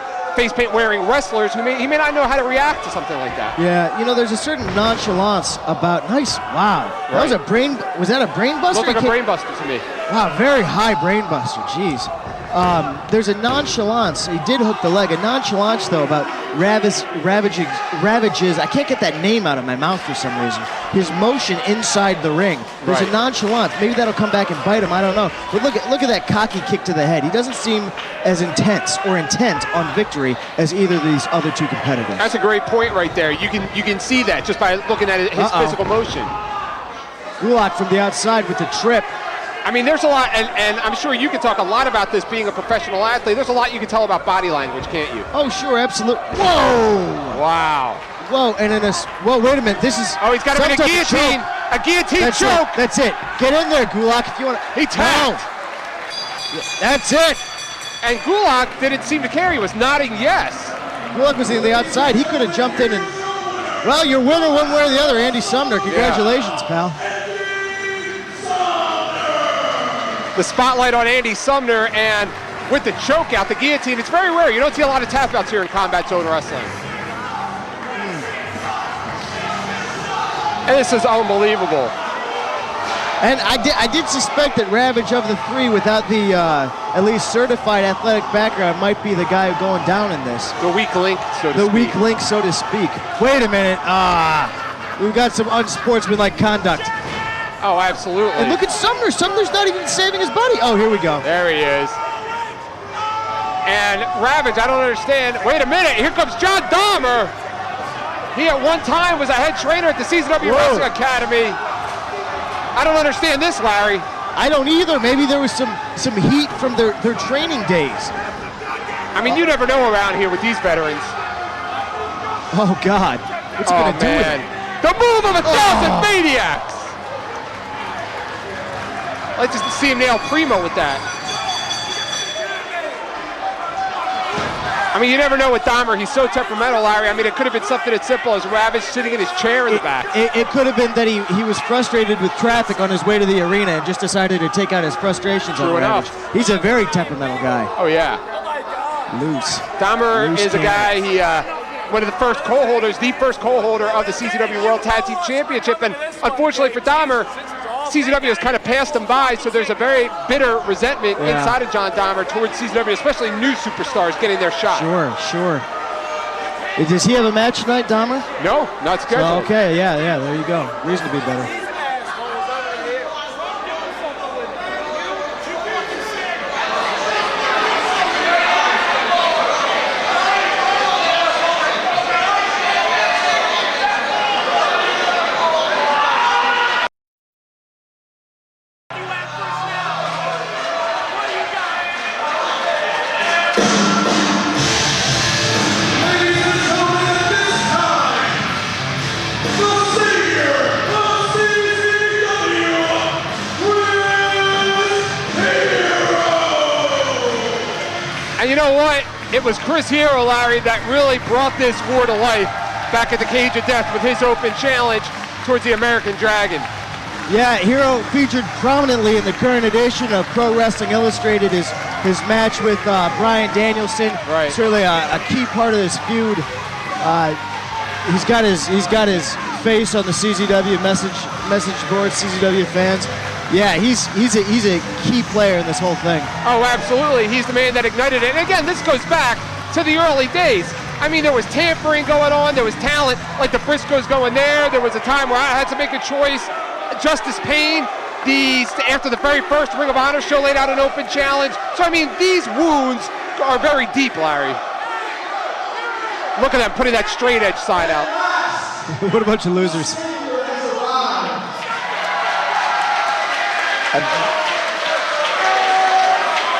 wearing wrestlers who may not know how to react to something like that. Yeah, there's a certain nonchalance about. Nice, wow. Right. That was was that a brain buster? Looked like a brain buster to me. Wow, very high brain buster. Jeez. There's a nonchalance. He did hook the leg. A nonchalance, though, about Ravage's. I can't get that name out of my mouth for some reason. His motion inside the ring. There's a nonchalance. Maybe that'll come back and bite him. I don't know. But look at that cocky kick to the head. He doesn't seem as intense or intent on victory as either of these other two competitors. That's a great point right there. You can see that just by looking at his physical motion. Gulak from the outside with the trip. I mean, there's a lot, and I'm sure you can talk a lot about this being a professional athlete. There's a lot you can tell about body language, can't you? Oh, sure, absolutely. Whoa! Wow. Whoa, and then wait a minute. This is. Oh, he's got him in a guillotine. A guillotine choke. That's it. Get in there, Gulak, if you want to. He tapped. That's it. And Gulak didn't seem to care. He was nodding yes. Gulak was on the outside. He could have jumped in and. Well, you're winner one way or the other, Andy Sumner. Congratulations, pal. The spotlight on Andy Sumner, and with the choke out, the guillotine. It's very rare. You don't see a lot of tap outs here in Combat Zone Wrestling. And this is unbelievable. And I did suspect that Ravage of the three, without the at least certified athletic background, might be the guy going down in this. The weak link, so to speak. The weak link, so to speak. Wait a minute. We've got some unsportsmanlike conduct. Oh, absolutely. And look at Sumner. Sumner's not even saving his buddy. Oh, here we go. There he is. And Ravage, I don't understand. Wait a minute. Here comes John Dahmer. He at one time was a head trainer at the CZW Wrestling Academy. I don't understand this, Larry. I don't either. Maybe there was some heat from their training days. I mean, you never know around here with these veterans. Oh, God. What's he going to do with it? The move of 1,000 maniacs. I like to see him nail Primo with that. I mean, you never know with Dahmer. He's so temperamental, Larry. I mean, it could have been something as simple as Ravage sitting in his chair in the back. It could have been that he was frustrated with traffic on his way to the arena and just decided to take out his frustrations on Ravage. He's a very temperamental guy. Oh, yeah. Loose. Dahmer is a guy, one of the first co-holders, the first co-holder of the CZW World Tag Team Championship. And unfortunately for Dahmer, CZW has kind of passed him by, so there's a very bitter resentment inside of John Dahmer towards CZW, especially new superstars getting their shot. Sure. Does he have a match tonight, Dahmer? No, not scheduled. Okay, yeah, there you go. Reason to be better. know what? It was Chris Hero, Larry, that really brought this war to life back at the Cage of Death with his open challenge towards the American Dragon. Yeah, Hero featured prominently in the current edition of Pro Wrestling Illustrated. His match with Bryan Danielson, right. Certainly a key part of this feud. He's got his face on the CZW message board, CZW fans. Yeah, he's a key player in this whole thing. Oh, absolutely. He's the man that ignited it. And again, this goes back to the early days. I mean, there was tampering going on. There was talent like the Briscoes going there. There was a time where I had to make a choice. Justice Payne, after the very first Ring of Honor show, laid out an open challenge. So, I mean, these wounds are very deep, Larry. Look at them putting that straight edge sign out. What a bunch of losers.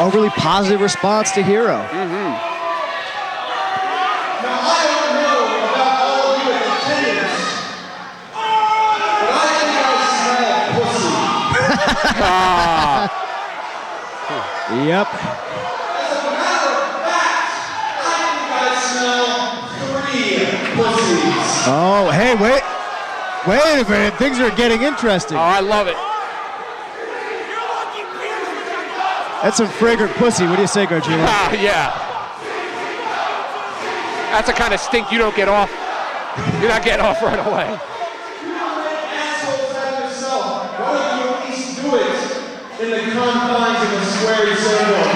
A really positive response to Hero. Mm-hmm. Now, I don't know about all of you in attendance, but I think I smell pussy. Yep. As a matter of fact, I think I smell 3 pussies. Oh, hey, wait a minute. Things are getting interesting. Oh, I love it. That's some fragrant pussy. What do you say, Gojira? Yeah. That's the kind of stink you don't get off. You're not getting off right away. Assholes like yourself, why don't you at least do it in the confines of a sweary circle?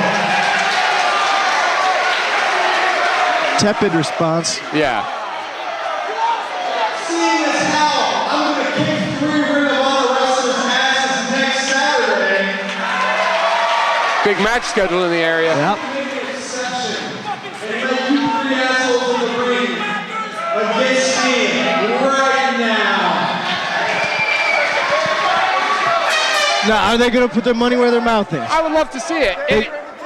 Tepid response. Yeah. Seeing as how I'm going to kick 3 Ring of Honor wrestlers' asses next Saturday. Big match scheduled in the area. Yep. Make an exception and let you 3 assholes in the ring against me right now. Now, are they going to put their money where their mouth is? I would love to see it.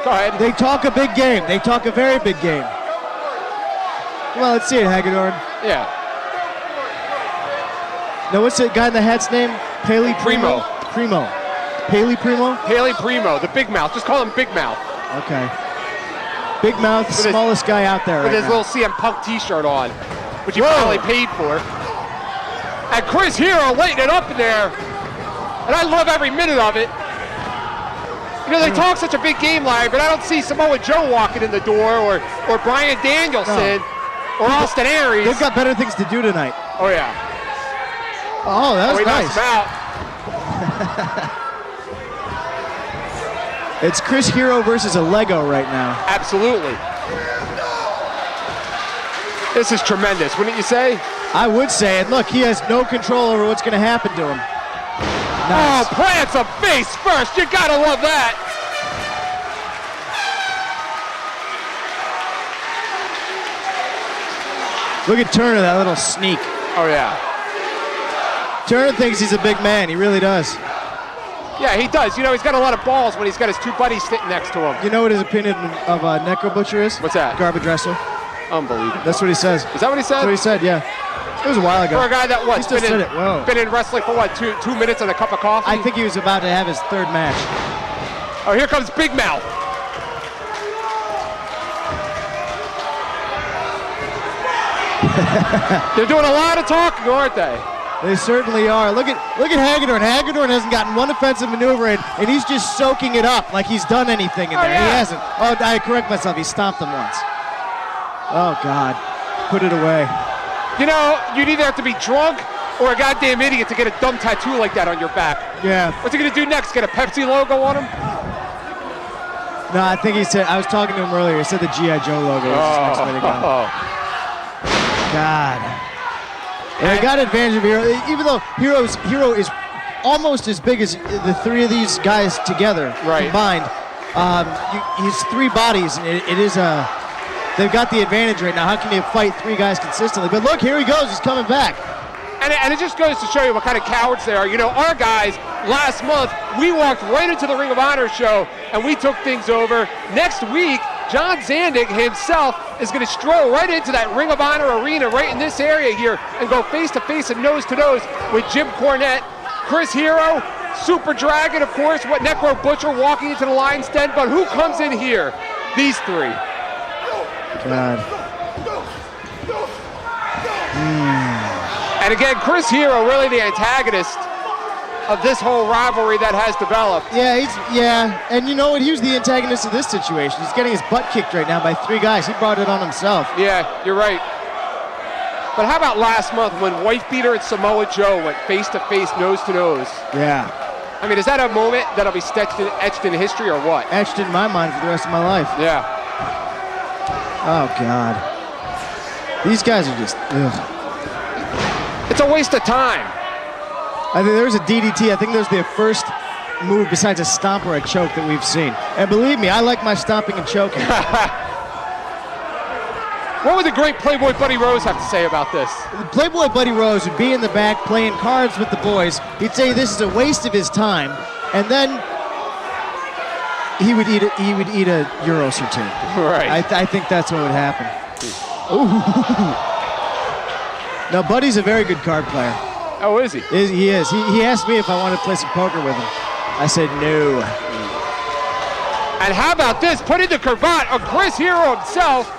Go ahead. They talk a big game. They talk a very big game. Well, let's see it, Hagedorn. Yeah. Now, what's the guy in the hat's name? Haley Primo. Haley Primo? Haley Primo, the Big Mouth. Just call him Big Mouth. Okay. Big Mouth, smallest guy out there with right his now. little CM Punk t-shirt on, which he finally paid for. And Chris Hero lighting it up in there. And I love every minute of it. You know, they talk such a big game, Larry, but I don't see Samoa Joe walking in the door or Bryan Danielson or Austin Aries. They've got better things to do tonight. Oh, yeah. Oh, that was he nice. knocks him out. It's Chris Hero versus a Lego right now. Absolutely. This is tremendous, wouldn't you say? I would say it. Look, he has no control over what's going to happen to him. Nice. Oh, plants a face first. You got to love that. Look at Turner, that little sneak. Oh, yeah. Turner thinks he's a big man. He really does. Yeah, he does. You know, he's got a lot of balls when he's got his 2 buddies sitting next to him. You know what his opinion of Necro Butcher is? What's that? Garbage wrestler. Unbelievable. That's what he says. Is that what he said? That's what he said, yeah. It was a while ago. For a guy that, what, He still said it. Whoa. been in wrestling for, what, two minutes and a cup of coffee? I think he was about to have his 3rd match. Oh, here comes Big Mouth. They're doing a lot of talking, aren't they? They certainly are. Look at Hagedorn. Hagedorn hasn't gotten one offensive maneuver in, and he's just soaking it up like he's done anything in there. Yeah. He hasn't. Oh, I correct myself. He stomped him once. Oh, God. Put it away. You know, you'd either have to be drunk or a goddamn idiot to get a dumb tattoo like that on your back. Yeah. What's he going to do next? Get a Pepsi logo on him? No, I think he said, I was talking to him earlier. He said the G.I. Joe logo was his next way to go. God. And I got advantage of Hero, even though Hero is almost as big as the 3 of these guys together combined. He's 3 bodies, and it is a. They've got the advantage right now. How can you fight 3 guys consistently? But look, here he goes. He's coming back. And it just goes to show you what kind of cowards they are. You know, our guys, last month, we walked right into the Ring of Honor show, and we took things over. Next week, John Zandig himself is going to stroll right into that Ring of Honor arena right in this area here and go face-to-face and nose-to-nose with Jim Cornette, Chris Hero, Super Dragon, of course, Necro Butcher walking into the Lion's Den. But who comes in here? These 3. God. And again, Chris Hero, really the antagonist of this whole rivalry that has developed. Yeah, and you know what? He was the antagonist of this situation. He's getting his butt kicked right now by 3 guys. He brought it on himself. Yeah, you're right. But how about last month when Wife Beater and Samoa Joe went face to face, nose to nose? Yeah. I mean, is that a moment that'll be etched in history or what? Etched in my mind for the rest of my life. Yeah. Oh, God. These guys are just, ugh. It's a waste of time. I think there's a DDT. I think there's the first move besides a stomp or a choke that we've seen. And believe me, I like my stomping and choking. What would the great Playboy Buddy Rose have to say about this? Playboy Buddy Rose would be in the back playing cards with the boys. He'd say this is a waste of his time, and then he would eat a Euros or 2. Right. I think that's what would happen. Ooh. Now, Buddy's a very good card player. Oh, is he? He is. He asked me if I wanted to play some poker with him. I said no. And how about this? Put in the cravat of Chris Hero himself.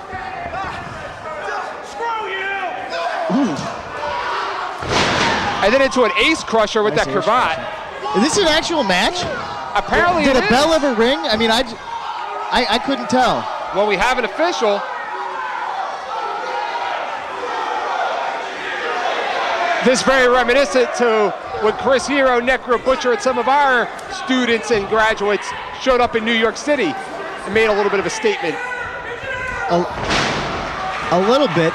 Ooh. And then into an ace crusher with Nice that ace cravat. Is this an actual match? Apparently Did it a is. bell ever ring? I mean, I couldn't tell. Well, we have an official. This very reminiscent to when Chris Hero, Necro Butcher, and some of our students and graduates showed up in New York City and made a little bit of a statement. A little bit.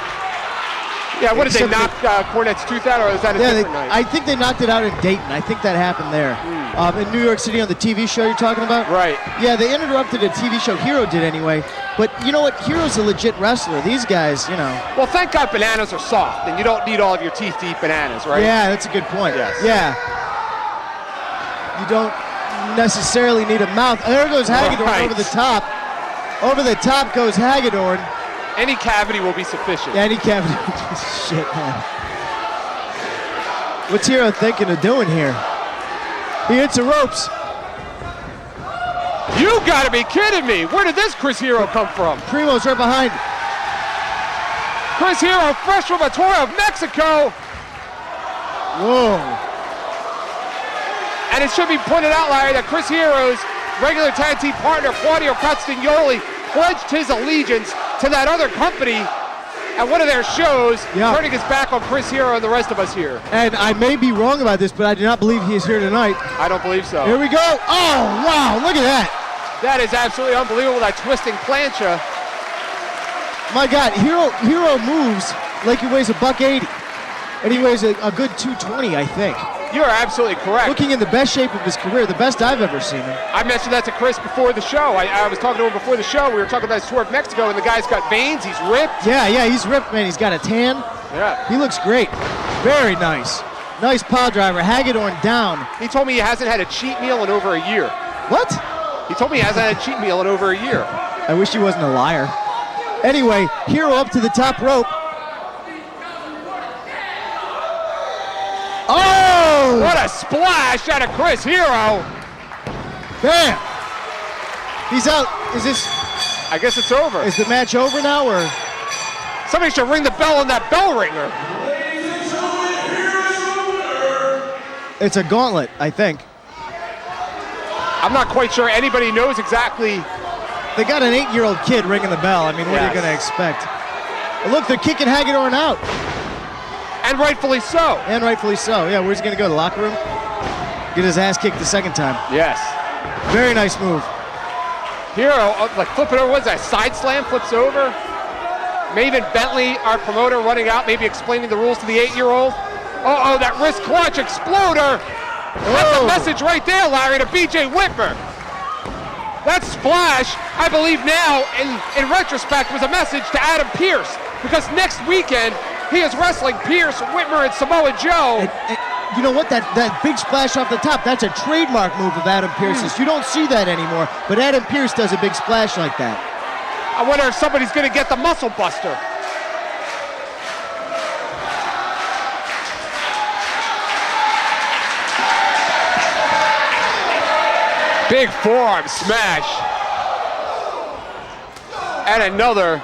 Yeah, what did they Except knock Cornette's tooth out, or is that a different night? I think they knocked it out in Dayton. I think that happened there. In New York City on the TV show you're talking about? Right. Yeah, they interrupted a TV show. Hero did anyway. But you know what? Hero's a legit wrestler. These guys, you know. Well, thank God bananas are soft, and you don't need all of your teeth to eat bananas, right? Yeah, that's a good point. Yes. Yeah. You don't necessarily need a mouth. There goes Hagedorn Right. over the top. Over the top goes Hagedorn. Any cavity will be sufficient. Any cavity. Shit, man. What's Hero thinking of doing here? He hits the ropes. You gotta be kidding me! Where did this Chris Hero come from? Primo's right behind. Chris Hero, fresh from a tour of Mexico. Whoa. And it should be pointed out, Larry, that Chris Hero's regular tag team partner, Claudio Castagnoli, pledged his allegiance to that other company at one of their shows, turning his back on Chris Hero and the rest of us here. And I may be wrong about this, but I do not believe he is here tonight. I don't believe so. Here we go. Oh, wow, look at that. That is absolutely unbelievable, that twisting plancha. My God, Hero moves like he weighs $180. And he weighs a good 220, I think. You are absolutely correct. Looking in the best shape of his career, the best I've ever seen him. I mentioned that to Chris before the show. I was talking to him before the show. We were talking about his tour of Mexico, and the guy's got veins. He's ripped. Yeah, he's ripped, man. He's got a tan. Yeah. He looks great. Very nice. Nice pile driver. Hagedorn down. He told me he hasn't had a cheat meal in over a year. What? He told me he hasn't had a cheat meal in over a year. I wish he wasn't a liar. Anyway, Hero up to the top rope. Oh! What a splash out of Chris Hero. Bam! He's out. Is this... I guess it's over. Is the match over now, or... Somebody should ring the bell on that bell ringer. It's a gauntlet, I think. I'm not quite sure anybody knows exactly. They got an 8-year-old kid ringing the bell. I mean, what are you going to expect? Look, they're kicking Hagedorn out. And rightfully so. And rightfully so. Yeah, where's he going to go? The locker room? Get his ass kicked the second time. Yes. Very nice move. Hero, like flipping over, what's that, side slam, flips over. Maven Bentley, our promoter, running out, maybe explaining the rules to the 8-year-old. Uh-oh, that wrist clutch exploder. That's a message right there, Larry, to BJ Whitmer. That splash, I believe now, in retrospect, was a message to Adam Pearce, because next weekend, he is wrestling Pearce, Whitmer, and Samoa Joe. And you know what? That big splash off the top, that's a trademark move of Adam Pearce's. You don't see that anymore, but Adam Pearce does a big splash like that. I wonder if somebody's going to get the muscle buster. Big forearm smash. And another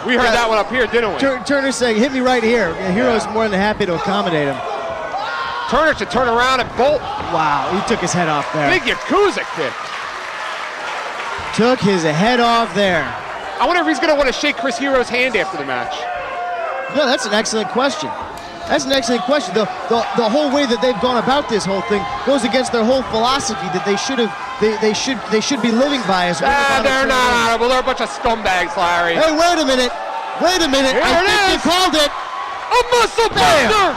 We heard that one up here, didn't we? Turner's saying, hit me right here. Hero's more than happy to accommodate him. Turner should turn around and bolt. Wow, he took his head off there. Big Yakuza kick. Took his head off there. I wonder if he's going to want to shake Chris Hero's hand after the match. No, that's an excellent question. That's an excellent question. The whole way that they've gone about this whole thing goes against their whole philosophy that they should be living by. As They're not honorable. They're a bunch of scumbags, Larry. Hey, wait a minute. Wait a minute. Here I it think is. you called it. A muscle buster.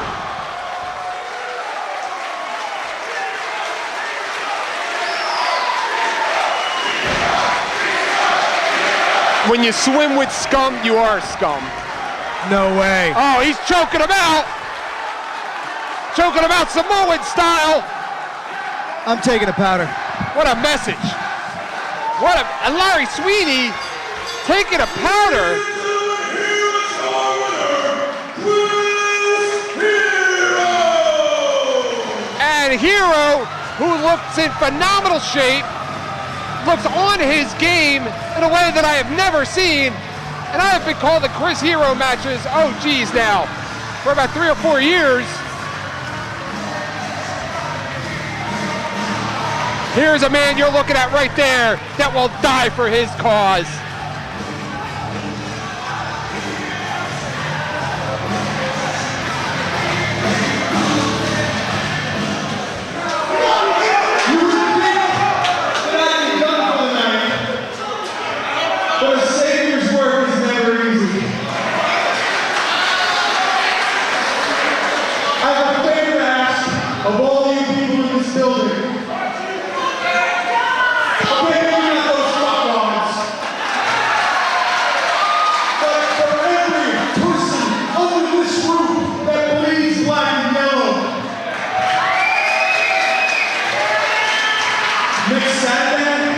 When you swim with scum, you are scum. No way. Oh, he's choking him out. Choking him out Samoan style. I'm taking a powder. What a message. And Larry Sweeney taking a powder. And Hero, who looks in phenomenal shape, looks on his game in a way that I have never seen. And I have been called the Chris Hero matches, oh geez now, for about 3 or 4 years. Here's a man you're looking at right there that will die for his cause. But a Savior's work is never easy. I have a favor to ask of all you people in this building. Okay, maybe not those fuck-ons. But for every person under this roof that bleeds black and yellow. Next Saturday,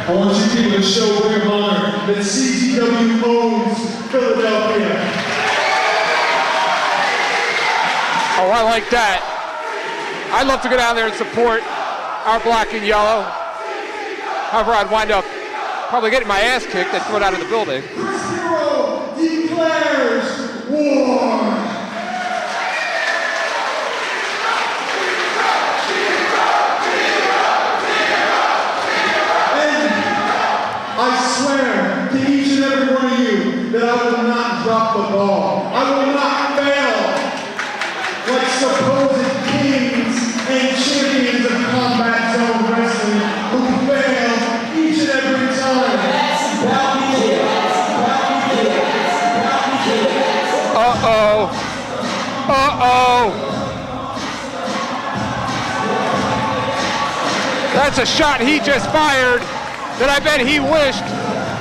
I want you people to show Ring of Honor that CZW owns Philadelphia. Oh, I like that. I'd love to go down there and support our black and yellow. However, I'd wind up probably getting my ass kicked and thrown out of the building. Hero declares war. I swear to each and every one of you that I will not drop the ball. I will not fail like supposed kings and champions of Combat Zone Wrestling who fail each and every time. Uh-oh. Uh-oh. That's a shot he just fired that I bet he wished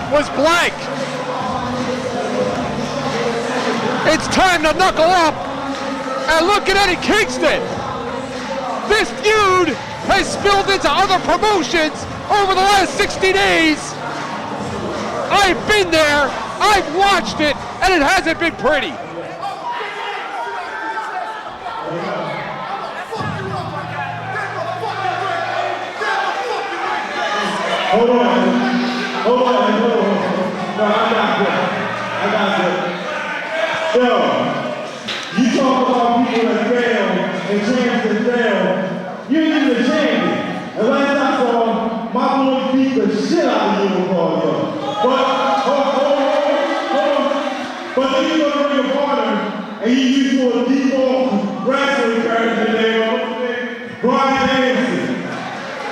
was blank. It's time to knuckle up and look at Eddie Kingston. This feud has spilled into other promotions over the last 60 days. I've been there, I've watched it, and it hasn't been pretty. Hold on. No, I got good. Yo, you talk about people that fail and champs that fail. You ain't even a champion. And last I saw, my boy beat the shit out of you, yo. But, hold on. But then you go to Ring of Honor and you use for a default wrestling character named Brian Anderson.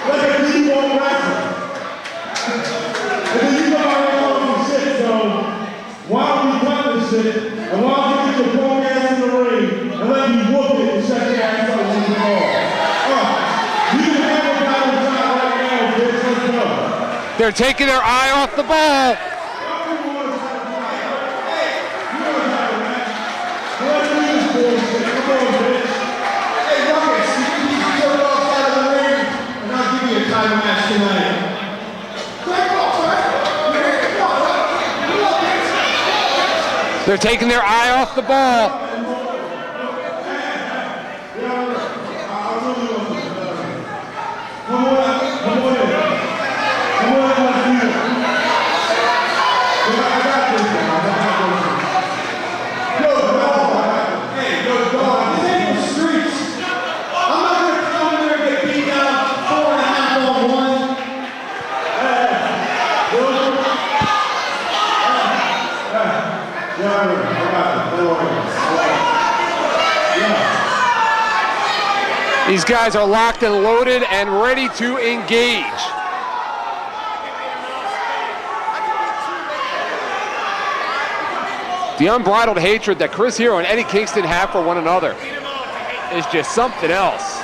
Like a default wrestler. And then you go out and talk some shit, so why don't we cut this shit, and why don't you get your punk ass in the ring, and let me whoop it and shut your ass up when you go. You can have a battle shot right now, bitch, let's go. They're taking their eye off the ball. Let's do this bullshit, come on, bitch. Hey, Ruckus, you can keep your shirt off out of the ring, and I'll give you a title match tonight. They're taking their eye off the ball. Come on whatever. I got it. Don't worry. Yeah. These guys are locked and loaded and ready to engage. The unbridled hatred that Chris Hero and Eddie Kingston have for one another is just something else.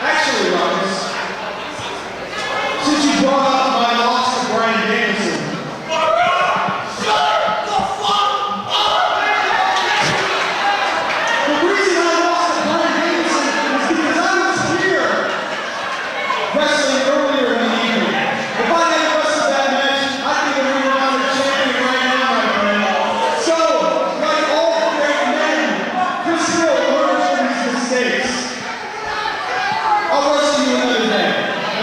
Actually, Ruckus, since you brought up my loss to Brian Danielson, the reason I lost to Brian Danielson is because I was here wrestling earlier in the evening. If I had wrestled that match, I think we were on the champion right now, my friend. So, like all great men, Chris Hill learns from his mistakes. I'll wrestle you another day.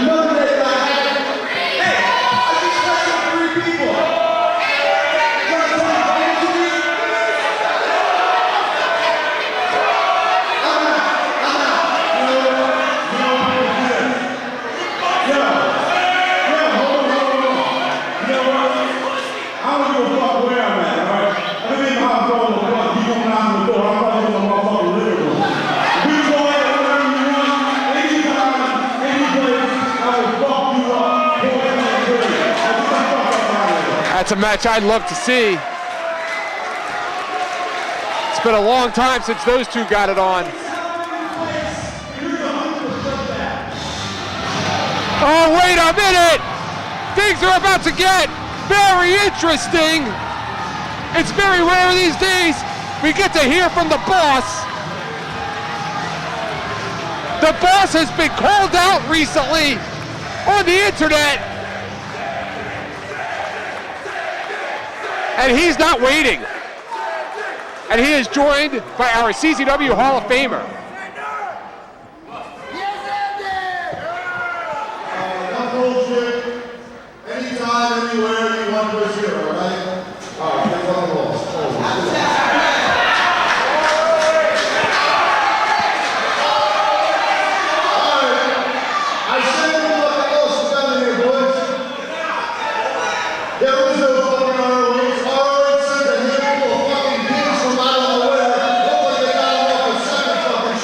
Another day that I had. Hey, I just wrestled 3 people. You trying to tell me what to me? I'm out. You know what? Hold on. You know what? I don't give a fuck where I'm at, alright? I don't even know how I'm going to fuck. You gonna knock on the door, I'm probably in my motherfucking living room. We go ahead and whatever you want, anytime, any place, I will fuck you up. Go ahead and do it. Get the fuck up out of here. That's a match I'd love to see. It's been a long time since those two got it on. Oh, wait a minute! Things are about to get very interesting. It's very rare these days we get to hear from the boss. The boss has been called out recently on the internet. And he's not waiting. And he is joined by our CZW Hall of Famer. No bullshit. Anytime, anywhere, you want to push here, alright? Alright, get on the wall. I said we fucking lost the gun in here, boys. There was no fucking ROH. ROH sent a handful of fucking kids from I don't know where. Looked like they got them off a second fucking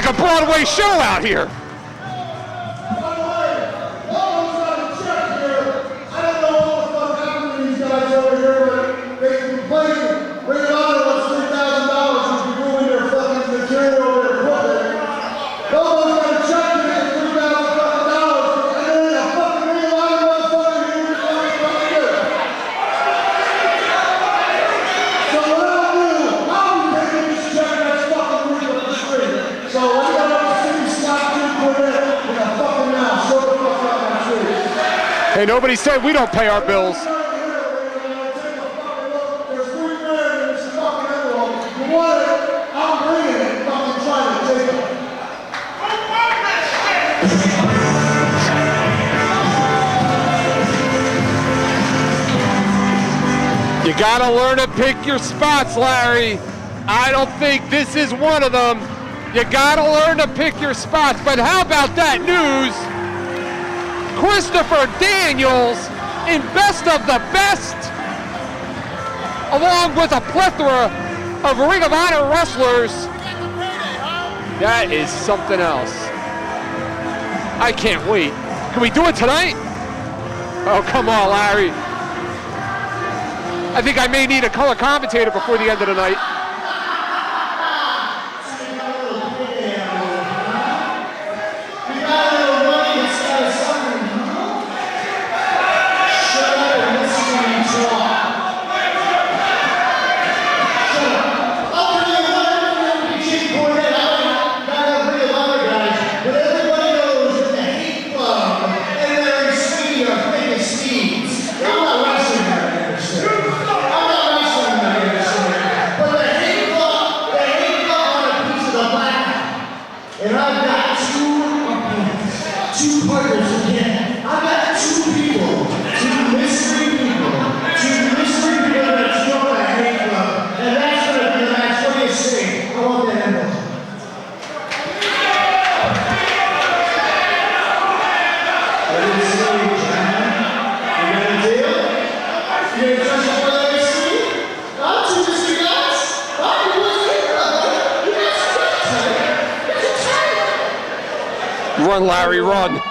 like a Broadway show out here. Hey, nobody said we don't pay our bills. You gotta learn to pick your spots, Larry. I don't think this is one of them. You gotta learn to pick your spots. But how about that news? Christopher Daniels in Best of the Best, along with a plethora of Ring of Honor wrestlers. That is something else. I can't wait. Can we do it tonight? Oh, come on, Larry. I think I may need a color commentator before the end of the night. Run, Larry, run.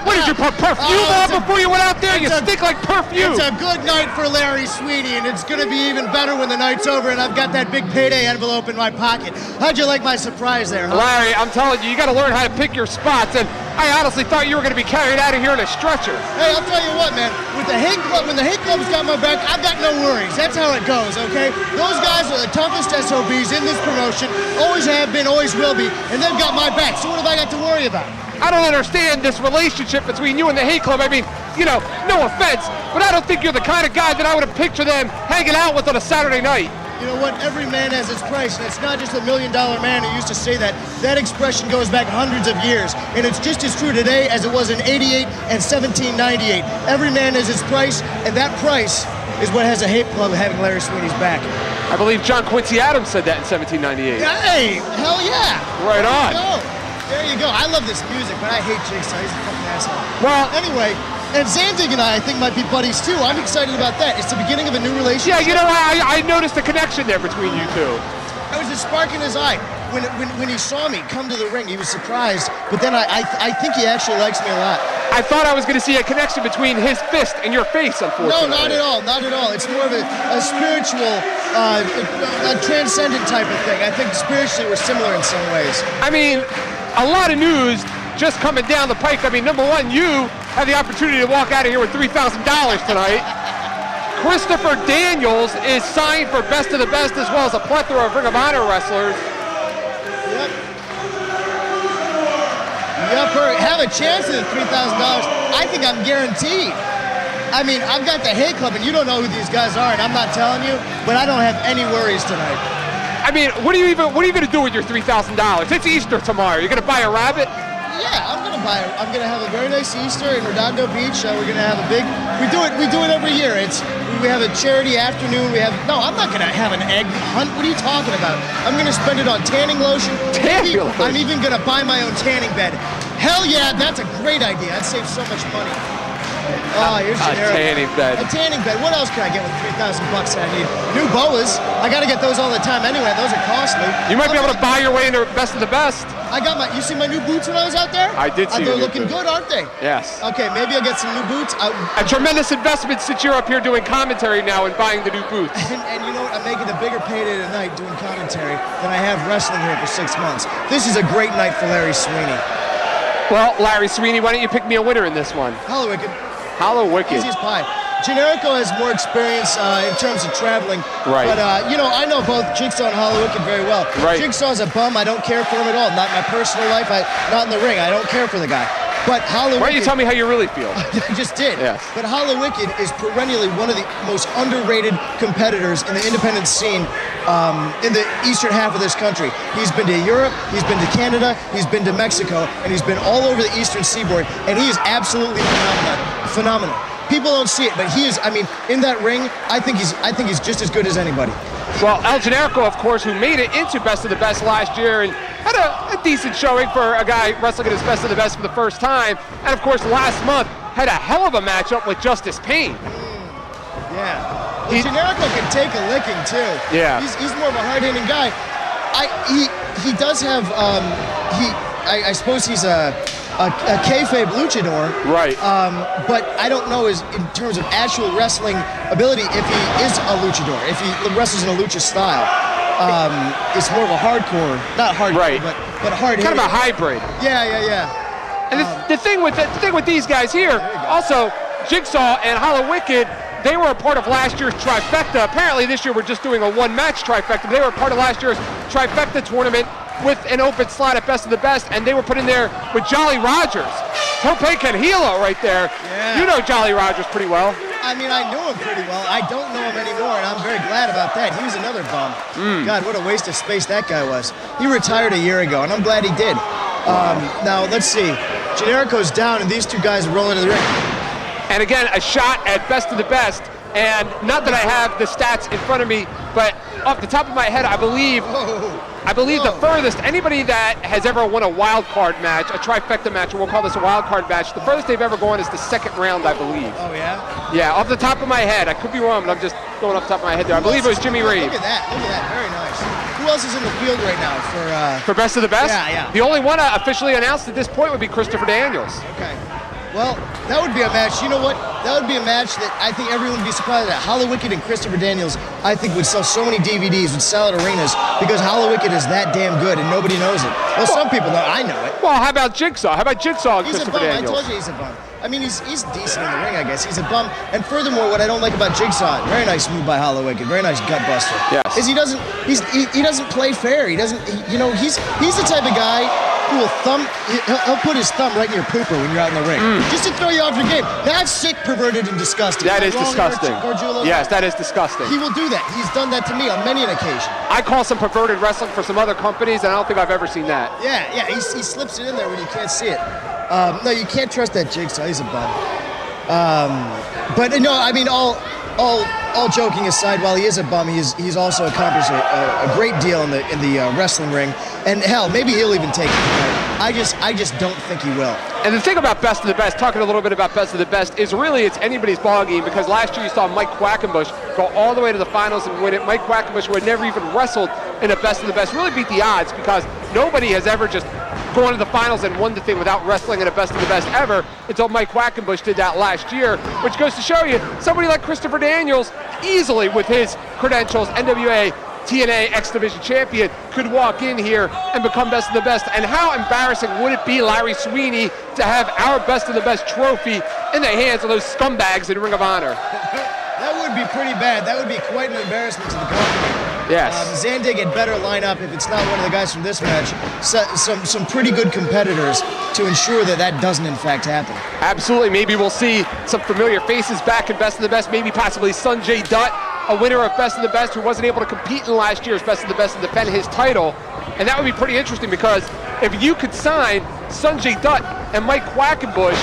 What did you put perfume on before you went out there? You stink like perfume. It's a good night for Larry Sweeney, and it's going to be even better when the night's over and I've got that big payday envelope in my pocket. How'd you like my surprise there, huh? Larry, I'm telling you, you got to learn how to pick your spots, and I honestly thought you were going to be carried out of here in a stretcher. Hey, I'll tell you what, man. With the Hate Club, when the Hate Club's got my back, I've got no worries. That's how it goes, okay? Those guys are the toughest SOBs in this promotion, always have been, always will be, and they've got my back. So what have I got to worry about? I don't understand this relationship between you and the Hate Club. I mean, you know, no offense, but I don't think you're the kind of guy that I would have pictured them hanging out with on a Saturday night. You know what? Every man has his price, and it's not just a $1 million man who used to say that. That expression goes back hundreds of years, and it's just as true today as it was in '88 and 1798. Every man has his price, and that price is what has a Hate Club having Larry Sweeney's back. I believe John Quincy Adams said that in 1798. Hey, hell yeah! Right on. There you go. I love this music, but I hate Jake, so he's a fucking asshole. Well, anyway, And Zandig and I think, might be buddies too. I'm excited about that. It's the beginning of a new relationship. Yeah, you know, I noticed a connection there between you two. There was a spark in his eye. When he saw me come to the ring, he was surprised. But then I think he actually likes me a lot. I thought I was going to see a connection between his fist and your face, unfortunately. No, not at all. Not at all. It's more of a spiritual, a transcendent type of thing. I think spiritually we're similar in some ways. I mean, a lot of news just coming down the pike. I mean, number one, you had the opportunity to walk out of here with $3,000 tonight. Christopher Daniels is signed for Best of the Best, as well as a plethora of Ring of Honor wrestlers. Yep, have a chance at the $3,000. I think I'm guaranteed. I mean, I've got the Hay Club, and you don't know who these guys are, and I'm not telling you, but I don't have any worries tonight. I mean, what are you going to do with your $3,000? It's Easter tomorrow. You're going to buy a rabbit? Yeah, I'm gonna have a very nice Easter in Redondo Beach. We're gonna have a big. We do it every year. We have a charity afternoon. I'm not gonna have an egg hunt. What are you talking about? I'm gonna spend it on tanning lotion. I'm even gonna buy my own tanning bed. Hell yeah, that's a great idea. I'd save so much money. Oh, here's a tanning bed. A tanning bed. What else can I get with $3,000 I need? New boas. I gotta get those all the time anyway. Those are costly. You might be able to buy your way into Best of the Best. You see my new boots when I was out there? I did see They're looking good, aren't they? Yes. Okay, maybe I'll get some new boots. A tremendous investment since you're up here doing commentary now and buying the new boots. And you know what? I'm making a bigger payday tonight doing commentary than I have wrestling here for 6 months. This is a great night for Larry Sweeney. Well, Larry Sweeney, why don't you pick me a winner in this one? Hollow Wicked. Hollow Wicked. Easy as pie. Generico has more experience in terms of traveling. Right. But, I know both Jigsaw and Hollow Wicked very well. Right. Jigsaw's a bum. I don't care for him at all. Not in my personal life. Not in the ring. I don't care for the guy. But Hollow Wicked... Why don't you tell me how you really feel? I just did. Yes. But Hollow Wicked is perennially one of the most underrated competitors in the independent scene in the eastern half of this country. He's been to Europe, he's been to Canada, he's been to Mexico, and he's been all over the eastern seaboard, and he is absolutely phenomenal. People don't see it, but he is, in that ring, I think he's just as good as anybody. Well, El Generico, of course, who made it into Best of the Best last year and had a decent showing for a guy wrestling at his Best of the Best for the first time. And, of course, last month had a hell of a matchup with Justice Payne. Yeah. Well, Generico can take a licking, too. Yeah. He's more of a hard-hitting guy. He does have, I suppose he's a kayfabe luchador. Right. But I don't know in terms of actual wrestling ability if he is a luchador, if he wrestles in a lucha style. It's more of a hardcore, not hardcore, right. but hard kind of a hybrid. Yeah. And the thing with these guys here, also Jigsaw and Hollow Wicked, they were a part of last year's trifecta. Apparently this year we're just doing a one-match trifecta. They were a part of last year's trifecta tournament with an open slot at Best of the Best, and they were put in there with Jolly Rogers. Tope Canhilo right there. Yeah. You know Jolly Rogers pretty well. I knew him pretty well. I don't know him anymore, and I'm very glad about that. He was another bum. God, what a waste of space that guy was. He retired a year ago, and I'm glad he did. Now, let's see. Generico's down, and these two guys roll into the ring. And again, a shot at Best of the Best. And not that I have the stats in front of me, but off the top of my head, I believe the furthest anybody that has ever won a wild card match, a trifecta match, and we'll call this a wild card match, the furthest they've ever gone is the second round, I believe. Oh, yeah? Yeah, off the top of my head. I could be wrong, but I'm just going off the top of my head there. I believe it was Jimmy Reed. Look at that. Very nice. Who else is in the field right now for Best of the Best? Yeah. The only one officially announced at this point would be Christopher Daniels. Okay. Well, that would be a match. You know what? That would be a match that I think everyone would be surprised at. Hollow Wicked and Christopher Daniels, I think, would sell so many DVDs, would sell at arenas, because Hollow Wicked is that damn good and nobody knows it. Well, some people know. I know it. Well, how about Jigsaw? How about Jigsaw and He's Christopher a bum. Daniels? I told you he's a bum. He's decent in the ring, I guess. He's a bum. And furthermore, what I don't like about Jigsaw, very nice move by Hollow Wicked, very nice gut buster. Yes. Is he doesn't play fair. He's the type of guy who will he'll put his thumb right in your pooper when you're out in the ring, just to throw you off your game. That's sick, perverted, and disgusting. That is disgusting. Gargiulo? Yes, that is disgusting. He will do that. He's done that to me on many an occasion. I call some perverted wrestling for some other companies, and I don't think I've ever seen that. Yeah, he slips it in there when you can't see it. No, you can't trust that Jigsaw. He's a bum. But no, all all joking aside, while he is a bum, he's also accomplished a great deal in the wrestling ring. And hell, maybe he'll even take it. I just don't think he will. And the thing about Best of the Best, talking a little bit about Best of the Best, is really it's anybody's ball game, because last year you saw Mike Quackenbush go all the way to the finals and win it. Mike Quackenbush, who had never even wrestled in a Best of the Best, really beat the odds, because nobody has ever just gone to the finals and won the thing without wrestling in a Best of the Best ever, until Mike Quackenbush did that last year, which goes to show you somebody like Christopher Daniels, easily with his credentials, NWA, TNA X Division champion, could walk in here and become Best of the Best. And how embarrassing would it be, Larry Sweeney, to have our Best of the Best trophy in the hands of those scumbags in Ring of Honor? That would be pretty bad. That would be quite an embarrassment to the company. Yes. Zandig had better line up, if it's not one of the guys from this match, some pretty good competitors to ensure that that doesn't in fact happen. Absolutely. Maybe we'll see some familiar faces back in Best of the Best. Maybe possibly Sanjay Dutt, a winner of Best of the Best, who wasn't able to compete in last year's Best of the Best and defend his title. And that would be pretty interesting, because if you could sign Sanjay Dutt and Mike Quackenbush,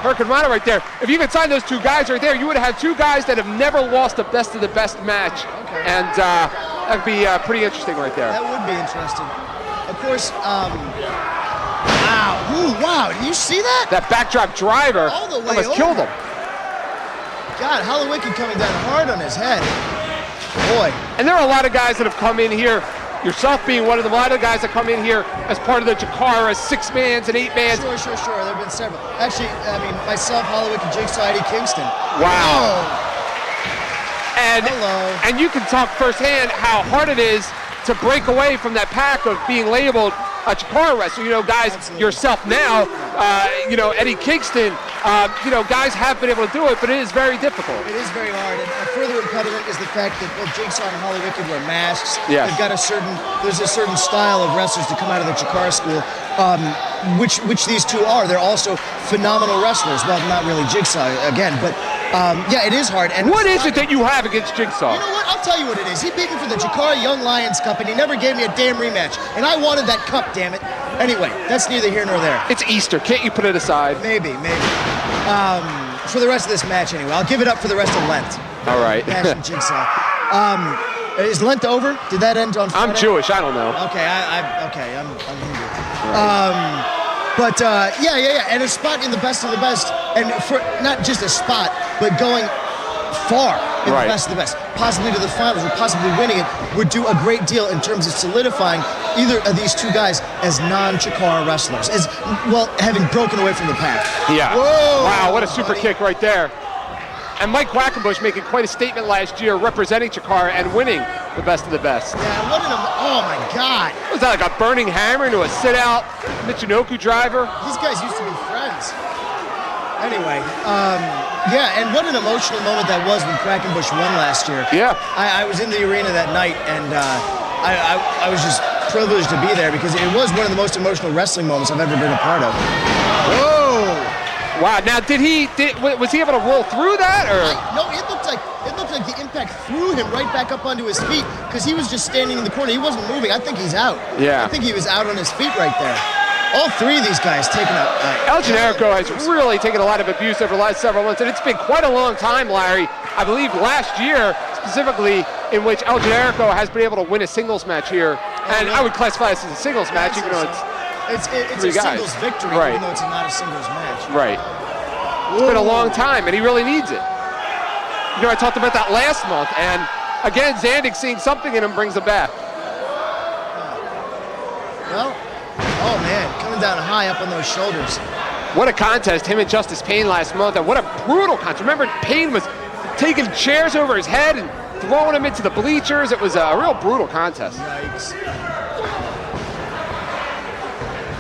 Hurricane Rana right there, if you could sign those two guys right there, you would have two guys that have never lost a Best of the Best match. Okay. And that would be pretty interesting right there. That would be interesting. Of course, wow, ooh, wow, did you see that? That backdrop driver all the way almost over. killed him. God, Hollowicked coming down hard on his head. Boy. And there are a lot of guys that have come in here, yourself being one of them, a lot of guys that come in here as part of the Jakara 6-mans and 8-mans. Sure. There have been several. Actually, I mean, myself, Hollowicked, Jigsaw, Eddie Kingston. Wow. Hello. And you can talk firsthand how hard it is to break away from that pack of being labeled a Chikara wrestler. You know, guys, absolutely. Yourself now, you know, Eddie Kingston, you know, guys have been able to do it, but it is very difficult. It is very hard, and a further impediment is the fact that both Jigsaw and Hollowicked wear masks. Yes. They've got there's a certain style of wrestlers to come out of the Chikara school, which these two are. They're also phenomenal wrestlers. Well, not really Jigsaw, again, but yeah, it is hard. And what is it that you have against Jigsaw? You know what? I'll tell you what it is. He beat me for the Chikara Young Lions Cup, and he never gave me a damn rematch. And I wanted that cup, damn it. Anyway, that's neither here nor there. It's Easter. Can't you put it aside? Maybe. For the rest of this match, anyway. I'll give it up for the rest of Lent. All right. Nash and Jigsaw. Is Lent over? Did that end on Friday? I'm Jewish. I don't know. Okay, I'm Hindu. Right. Yeah, and a spot in the Best of the Best, and for not just a spot, but going far in the Best of the Best, possibly to the finals, or possibly winning it, would do a great deal in terms of solidifying either of these two guys as non-Chikara wrestlers, as well, having broken away from the pack. Yeah. Whoa, wow, what a super kick right there. And Mike Quackenbush making quite a statement last year, representing Chikara and winning the Best of the Best. Yeah, what oh my God. Was that like a burning hammer into a sit-out Michinoku driver? These guys used to be friends. Anyway, yeah, and what an emotional moment that was when Quackenbush won last year. Yeah. I was in the arena that night, and I was just privileged to be there, because it was one of the most emotional wrestling moments I've ever been a part of. Whoa! Wow. Now, was he able to roll through that, or? No, it looked like the impact threw him right back up onto his feet, because he was just standing in the corner. He wasn't moving. I think he's out. Yeah. I think he was out on his feet right there. All three of these guys taking up. El Generico has really taken a lot of abuse over the last several months, and it's been quite a long time, Larry. I believe last year, specifically, in which El Generico has been able to win a singles match here, and I would classify this as a singles match, even though it's a singles victory, even though it's not a singles match. Right. It's been a long time, and he really needs it. You know, I talked about that last month, and again, Zandig seeing something in him brings him back. Well, oh man, coming down high up on those shoulders. What a contest, him and Justice Payne last month, and what a brutal contest. Remember, Payne was taking chairs over his head and throwing him into the bleachers. It was a real brutal contest. Yikes.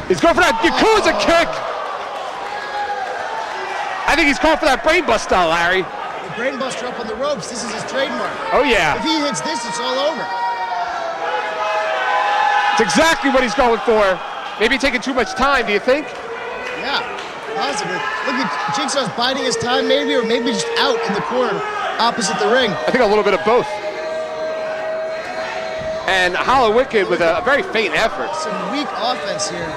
He's going for that Yakuza kick. I think he's going for that brainbuster, Larry. The brainbuster up on the ropes. This is his trademark. Oh, yeah. If he hits this, it's all over. It's exactly what he's going for. Maybe taking too much time, do you think? Yeah, possibly. Look at Jigsaw's biding his time, maybe, or maybe just out in the corner opposite the ring. I think a little bit of both. And Hollowicked with a very faint effort. Some weak offense here,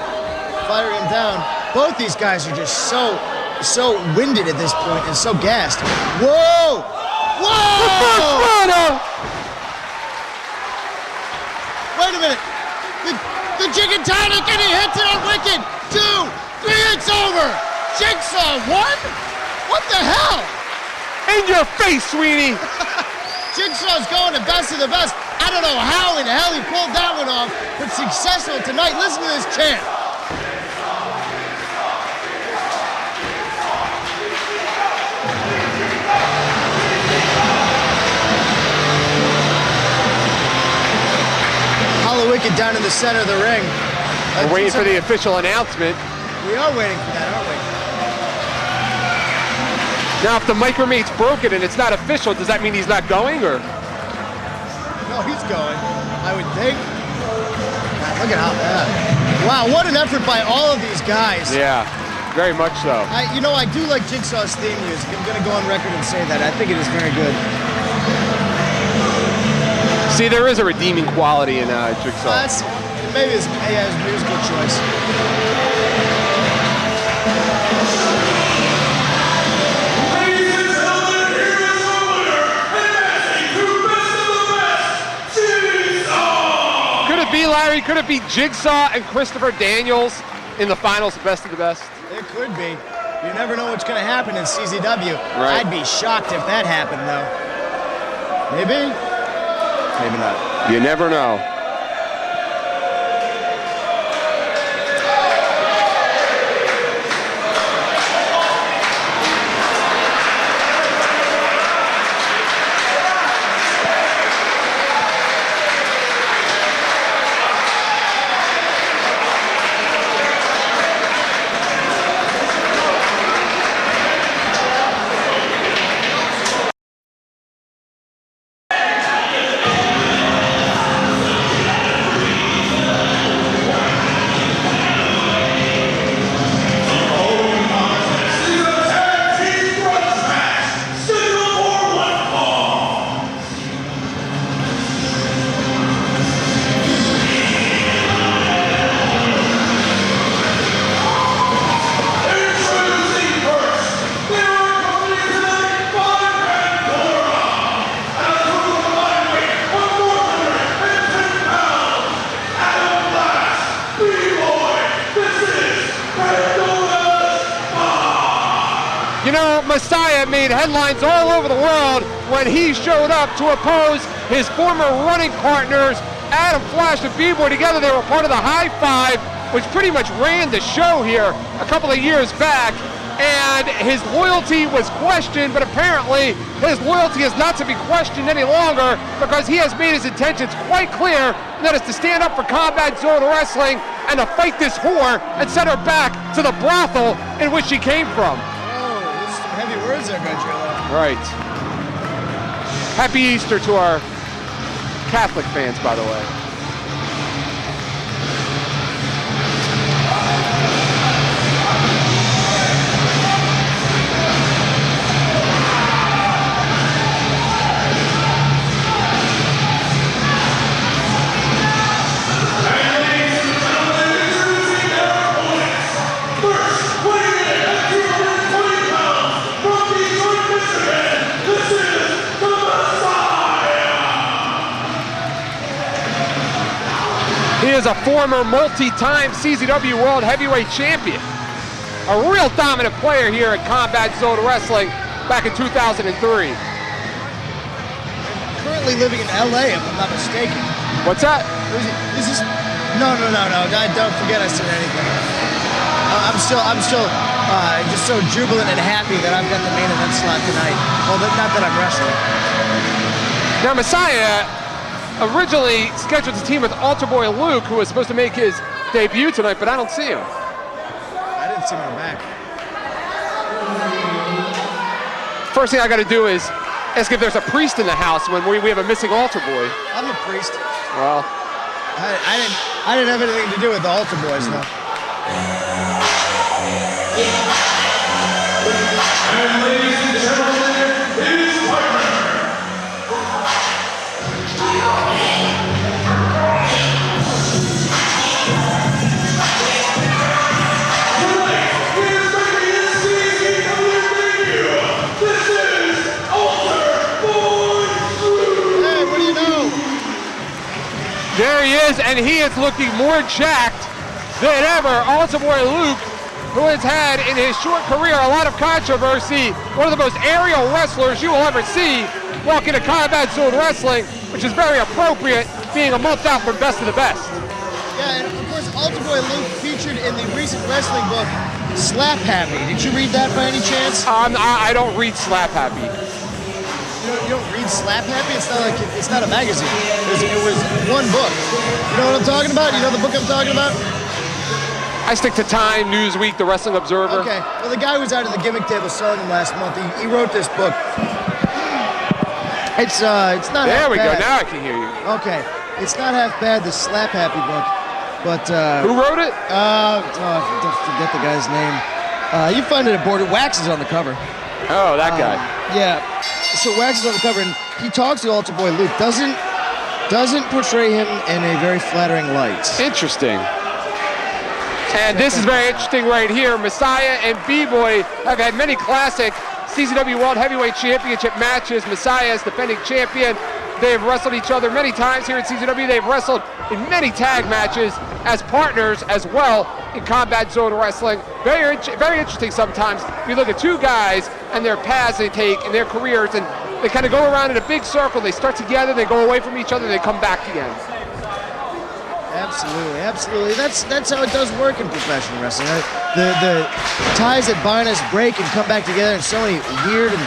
firing him down. Both these guys are just so winded at this point and so gassed. Whoa! Whoa! The first photo! Wait a minute. The Gigantonic, and he hits it on Wicked. 2, 3, it's over. Jigsaw 1? What the hell? In your face, Sweeney. Jigsaw's going to best of the best. I don't know how in the hell he pulled that one off, but successful tonight. Listen to this chant. Hollow Wicked down in the center of the ring. We're waiting for the official announcement. We are waiting for that, aren't we? Now, if the micromate's broken and it's not official, does that mean he's not going, or? No, he's going, I would think. God, look at how bad. Wow, what an effort by all of these guys. Yeah, very much so. I do like Jigsaw's theme music. I'm going to go on record and say that. I think it is very good. See, there is a redeeming quality in Jigsaw. Maybe it's a good choice. Larry, could it be Jigsaw and Christopher Daniels in the finals of Best of the Best? It could be. You never know what's going to happen in CZW. Right. I'd be shocked if that happened, though. Maybe. Maybe not. You never know. Messiah made headlines all over the world when he showed up to oppose his former running partners, Adam Flash and B-Boy. Together they were part of the High Five, which pretty much ran the show here a couple of years back. And his loyalty was questioned, but apparently his loyalty is not to be questioned any longer because he has made his intentions quite clear, and that is to stand up for Combat Zone Wrestling and to fight this whore and send her back to the brothel in which she came from. Heavy words there, Godzilla. Right. Happy Easter to our Catholic fans, by the way. He is a former multi-time CZW World Heavyweight Champion. A real dominant player here at Combat Zone Wrestling back in 2003. Currently living in LA, if I'm not mistaken. What's that? Is this? No. Don't forget I said anything. I'm still just so jubilant and happy that I've got the main event slot tonight. Well, not that I'm wrestling. Now, Messiah originally scheduled to team with Altar Boy Luke, who was supposed to make his debut tonight, but I don't see him. I didn't see him on back. First thing I got to do is ask if there's a priest in the house when we have a missing Altar Boy. I'm a priest. Well, I didn't have anything to do with the Altar Boys, though. And ladies and gentlemen, his partner. This is Altar Boy There he is, and he is looking more jacked than ever. Altar Boy Luke, who has had in his short career a lot of controversy, one of the most aerial wrestlers you will ever see walk into Combat Zone Wrestling, which is very appropriate, being a month out from Best of the Best. Yeah, and of course, Altar Boy Luke featured in the recent wrestling book, Slap Happy. Did you read that by any chance? I don't read Slap Happy. You don't read Slap Happy? It's not a magazine. It was one book. You know what I'm talking about? You know the book I'm talking about? I stick to Time, Newsweek, The Wrestling Observer. Okay. Well, the guy who was out at the gimmick table selling them last month. He wrote this book. It's not. There half we bad. go. Now I can hear you. Okay. It's not half bad. The Slap Happy book, but who wrote it? I forget the guy's name. You find it at Border. Wax is on the cover. Oh, that guy. Yeah. So Wax is on the cover, and he talks to Altar Boy Luke. Doesn't portray him in a very flattering light. Interesting. And this is very interesting right here. Messiah and B-Boy have had many classic CZW World Heavyweight Championship matches. Messiah is defending champion. They have wrestled each other many times here at CZW. They've wrestled in many tag matches as partners as well in Combat Zone Wrestling. Very interesting sometimes. You look at two guys and their paths they take in their careers, and they kind of go around in a big circle. They start together, they go away from each other, they come back again. Absolutely. That's how it does work in professional wrestling. The ties that bind us break and come back together in so many weird and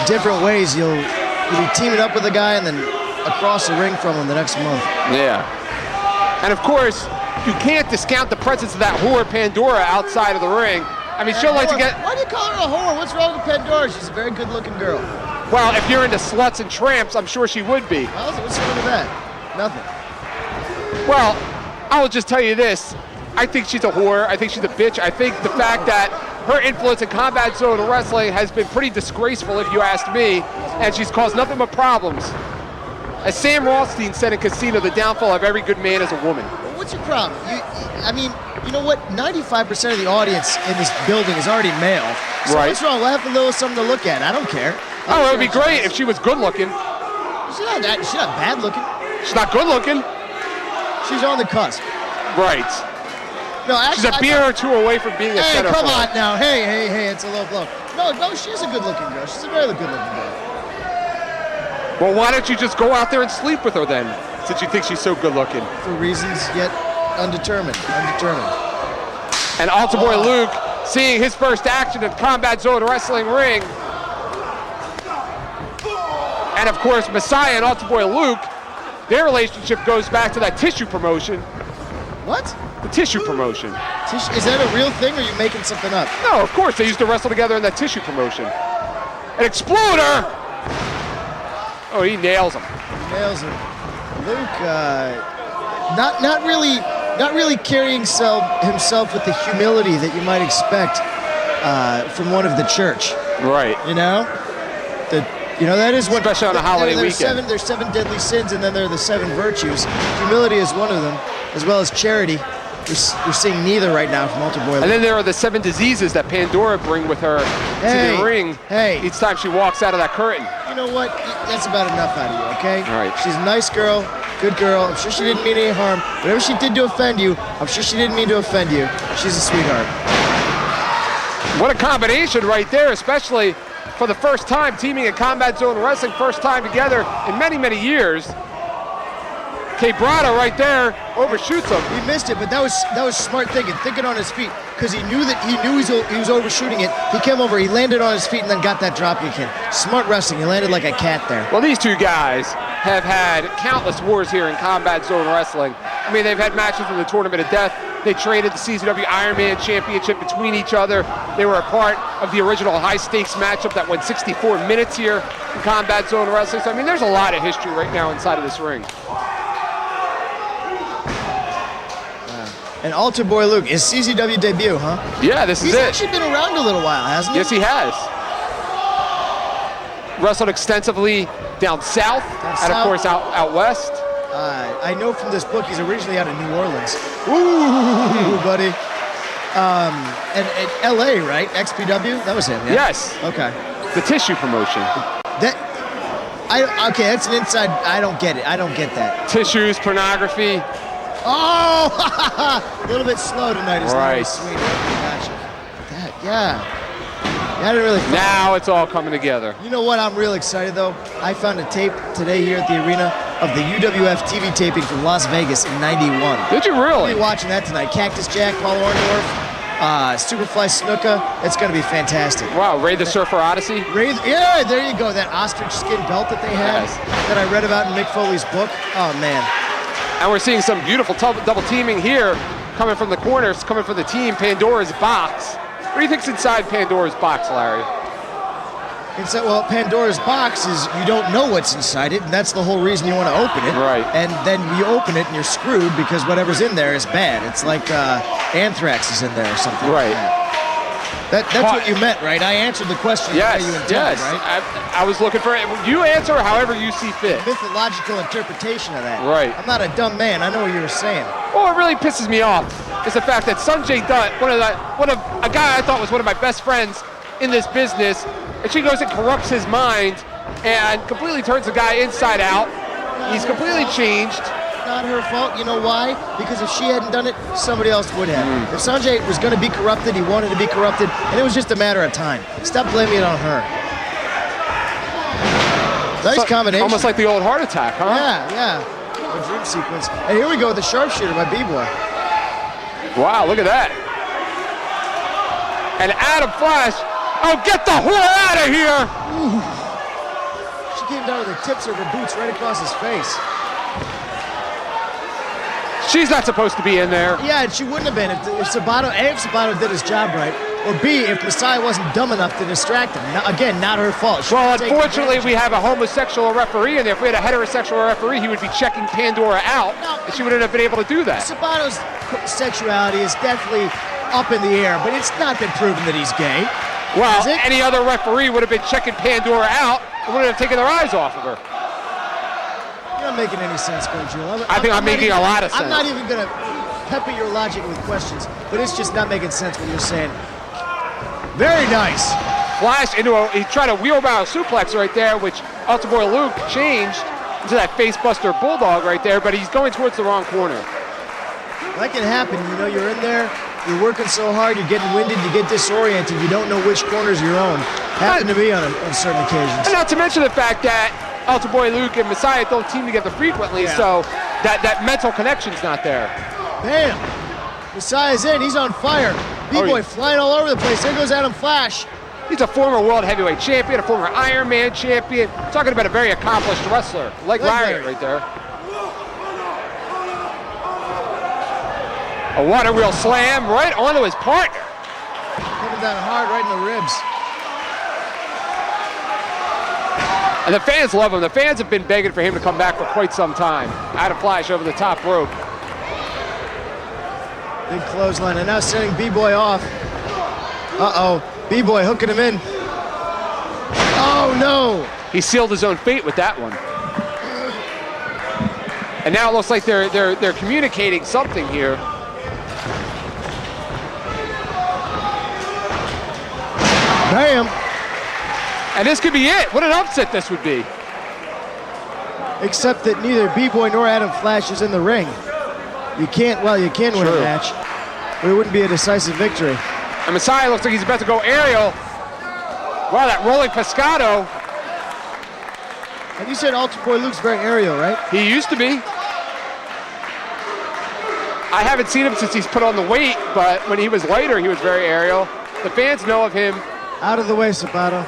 different ways. You'll be teaming up with a guy and then across the ring from him the next month. Yeah. And of course, you can't discount the presence of that whore Pandora outside of the ring. I mean, she'll like to get... Why do you call her a whore? What's wrong with Pandora? She's a very good-looking girl. Well, if you're into sluts and tramps, I'm sure she would be. What's wrong with that? Nothing. Well, I'll just tell you this. I think she's a whore. I think she's a bitch. I think the fact that her influence in Combat Zone Wrestling has been pretty disgraceful, if you ask me, and she's caused nothing but problems. As Sam Rothstein said in Casino, the downfall of every good man is a woman. What's your problem? You know what? 95% of the audience in this building is already male. So Right. what's wrong? We'll have a little something to look at. I don't care. Oh, it would be great if she was good looking. She's not bad looking. She's not good looking. She's on the cusp. Right. No, actually, She's a beer or two away from being a Hey, center come front. on now. Hey, it's a low blow. No, she's a good-looking girl. She's a very good-looking girl. Well, why don't you just go out there and sleep with her then, since you think she's so good looking? For reasons yet undetermined. And Altar Boy Luke seeing his first action at Combat Zone Wrestling ring. And of course, Messiah and Altar Boy Luke, their relationship goes back to that tissue promotion. What? The tissue promotion. Is that a real thing, or are you making something up? No, of course, they used to wrestle together in that tissue promotion. An exploder! Oh, he nails him. Nails him. Luke, not really carrying himself with the humility that you might expect from one of the church. Right. You know, that is what. Especially on a holiday weekend. There's 7 deadly sins, and then there are the 7 virtues. Humility is one of them, as well as charity. We're seeing neither right now from Altar Boy. And then there are the 7 diseases that Pandora bring with her to the ring each time she walks out of that curtain. You know what? That's about enough out of you, okay? All right. She's a nice girl, good girl. I'm sure she didn't mean any harm. Whatever she did to offend you, I'm sure she didn't mean to offend you. She's a sweetheart. What a combination right there, especially for the first time teaming in Combat Zone Wrestling, first time together in many, many years. Quebrada right there overshoots him. He missed it, but that was smart thinking on his feet, because he knew he was overshooting it. He came over, he landed on his feet, and then got that drop kick in. Smart wrestling. He landed like a cat there. Well, these two guys have had countless wars here in Combat Zone Wrestling. I mean, they've had matches in the Tournament of Death. They traded the CZW Iron Man Championship between each other. They were a part of the original high-stakes matchup that went 64 minutes here in Combat Zone Wrestling. So, I mean, there's a lot of history right now inside of this ring. And Altar Boy Luke, his CZW debut, huh? Yeah, this is it. He's actually been around a little while, hasn't he? Yes, he has. Wrestled extensively down south, and of course out west. I know from this book he's originally out of New Orleans. Ooh, buddy. And LA, right? XPW? That was him, yeah? Yes. Okay. The tissue promotion. Okay, that's an inside. I don't get it. I don't get that. Tissues, pornography. Oh, a little bit slow tonight. Is Right. Sweet. Gotcha. Yeah. I didn't really. Now it's all coming together. You know what? I'm real excited though. I found a tape today here at the arena of the UWF TV taping from Las Vegas in '91. Did you really? I'll be watching that tonight. Cactus Jack, Paul Orndorff, Superfly Snuka. It's going to be fantastic. Wow, Ray the Surfer Odyssey? Yeah, there you go. That ostrich skin belt that they had that I read about in Mick Foley's book. Oh, man. And we're seeing some beautiful double teaming here coming from the corners, coming from the team, Pandora's box. What do you think's inside Pandora's box, Larry? Well, Pandora's box is you don't know what's inside it, and that's the whole reason you want to open it. Right. And then you open it and you're screwed because whatever's in there is bad. It's like anthrax is in there or something. Right. That's what you meant, right? I answered the question Yes, the way you intended, yes. right? I was looking for it. You answer however you see fit. Mythological interpretation of that. Right. I'm not a dumb man. I know what you were saying. Well, what really pisses me off is the fact that Sanjay Dutt, a guy I thought was one of my best friends in this business, and she goes and corrupts his mind and completely turns the guy inside out. He's completely changed. Not her fault. You know why? Because if she hadn't done it, somebody else would have. If Sanjay was going to be corrupted, he wanted to be corrupted, and it was just a matter of time. Stop blaming it on her. Nice combination. Almost like the old heart attack, huh? Yeah. The dream sequence. And here we go with the sharpshooter by B-Boy. Wow, look at that. And Adam Flash. Oh, get the whore out of here! Ooh. She came down with the tips of her boots right across his face. She's not supposed to be in there. Yeah, and she wouldn't have been if Sabato did his job right, or B, if Messiah wasn't dumb enough to distract him. Again, not her fault. Well, unfortunately, we have a homosexual referee in there. If we had a heterosexual referee, he would be checking Pandora out, and she wouldn't have been able to do that. Sabato's sexuality is definitely up in the air, but it's not been proven that he's gay. Well, any other referee would have been checking Pandora out and wouldn't have taken their eyes off of her. You're not making any sense, Coach. I think I'm making a lot of sense. I'm not even going to pepper your logic with questions, but it's just not making sense what you're saying. Very nice. Flash he tried a wheelbarrow suplex right there, which Altar Boy Luke changed into that facebuster bulldog right there, but he's going towards the wrong corner. That can happen. You know, you're in there, you're working so hard, you're getting winded, you get disoriented, you don't know which corner's your own. Happen to be on certain occasions. And not to mention the fact that Altar Boy Luke and Messiah don't team together frequently, so that mental connection's not there. Bam! Messiah's in, he's on fire. B-Boy flying all over the place. There goes Adam Flash. He's a former world heavyweight champion, a former Iron Man champion. Talking about a very accomplished wrestler, like Larry right there. A water wheel slam right onto his partner. Coming down hard right in the ribs. And the fans love him. The fans have been begging for him to come back for quite some time. Adam Flash over the top rope. Big clothesline, and now sending B-Boy off. Uh-oh, B-Boy hooking him in. Oh, no! He sealed his own fate with that one. And now it looks like they're communicating something here. Bam! And this could be it. What an upset this would be. Except that neither B-Boy nor Adam Flash is in the ring. You can win a match, but it wouldn't be a decisive victory. And Messiah looks like he's about to go aerial. Wow, that rolling pescado. And you said Altar Boy Luke's very aerial, right? He used to be. I haven't seen him since he's put on the weight, but when he was lighter, he was very aerial. The fans know of him. Out of the way, Sabato.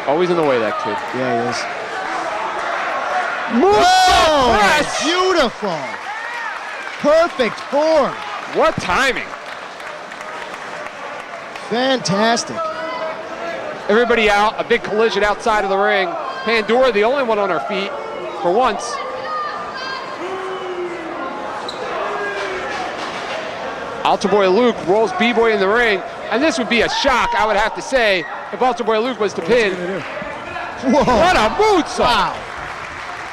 Always in the way, that kid. Yeah, he is. Press. Beautiful. Perfect form. What timing. Fantastic. Everybody out, a big collision outside of the ring. Pandora, the only one on her feet for once. Altar Boy Luke rolls B-Boy in the ring, and this would be a shock, I would have to say, if Altar Boy Luke was to pin. Whoa. What a moonsault! Wow.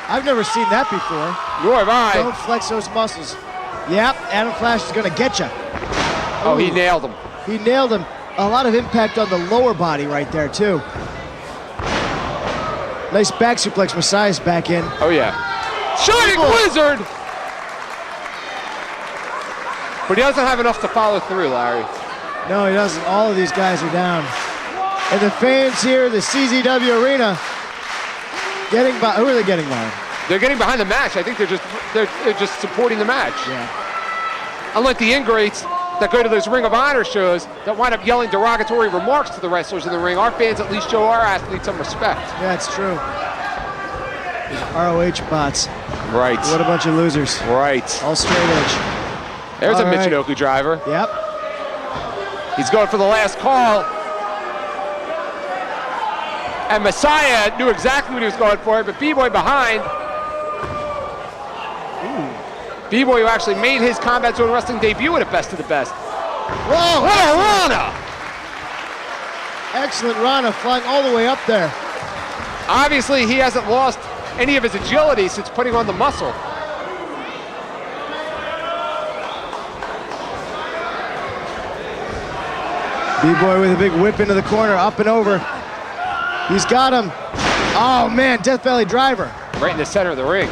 I've never seen that before. Nor have I. Don't flex those muscles. Yep, Adam Flash is going to get you. Oh, he nailed him. He nailed him. A lot of impact on the lower body right there, too. Nice back suplex. Messiah's back in. Oh, yeah. Shining Wizard! But he doesn't have enough to follow through, Larry. No, he doesn't. All of these guys are down. And the fans here, the CZW Arena, getting by. Who are they getting behind? They're getting behind the match. I think they're just supporting the match. Yeah. Unlike the ingrates that go to those Ring of Honor shows that wind up yelling derogatory remarks to the wrestlers in the ring, our fans at least show our athletes some respect. Yeah, it's true. These ROH bots. Right. What a bunch of losers. Right. All straight edge. There's All a Michinoku driver. Yep. He's going for the last call. And Messiah knew exactly what he was going for, but B-Boy behind. B-Boy who actually made his Combat Zone Wrestling debut at a Best of the Best. Whoa! What a Rana! Excellent Rana, flying all the way up there. Obviously, he hasn't lost any of his agility since putting on the muscle. B-Boy with a big whip into the corner, up and over. He's got him. Oh man, Death Valley driver. Right in the center of the ring.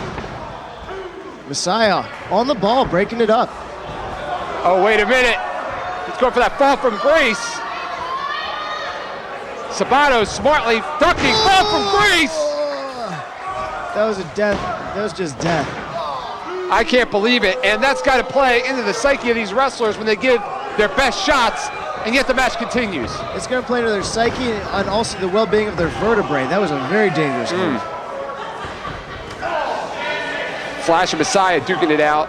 Messiah on the ball, breaking it up. Oh, wait a minute. He's going for that fall from Grace. Sabato smartly ducking, fall from Grace. That was a death. That was just death. I can't believe it. And that's got to play into the psyche of these wrestlers when they give their best shots, and yet the match continues. It's going to play into their psyche and also the well-being of their vertebrae. That was a very dangerous move. Flash and Messiah duking it out.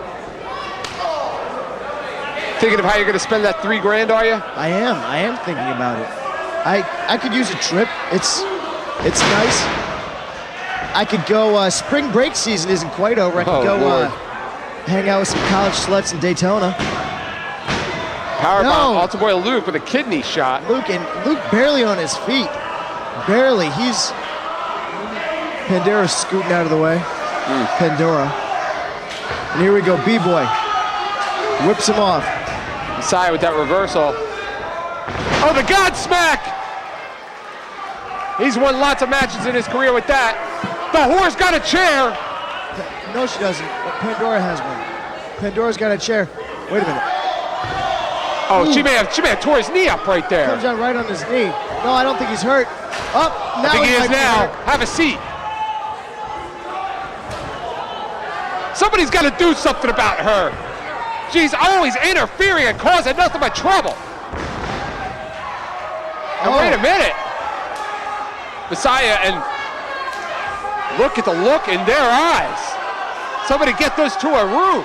Thinking of how you're going to spend that $3 grand, are you? I am thinking about it. I could use a trip. It's nice. I could go, spring break season isn't quite over. I could go hang out with some college sluts in Daytona. Powerbomb, Altar Boy Luke with a kidney shot. Luke barely on his feet. Barely. Pandora's scooting out of the way. Pandora. And here we go, B-Boy. Whips him off. Messiah with that reversal. Oh, the Godsmack! He's won lots of matches in his career with that. The whore's got a chair. No, she doesn't. Pandora has one. Pandora's got a chair. Wait a minute. Oh, she may have tore his knee up right there. Comes out right on his knee. No, I don't think he's hurt. Up. Now I think he is now. Hurt. Have a seat. Somebody's got to do something about her. She's always interfering and causing nothing but trouble. And wait a minute. Messiah, and look at the look in their eyes. Somebody get those to a room.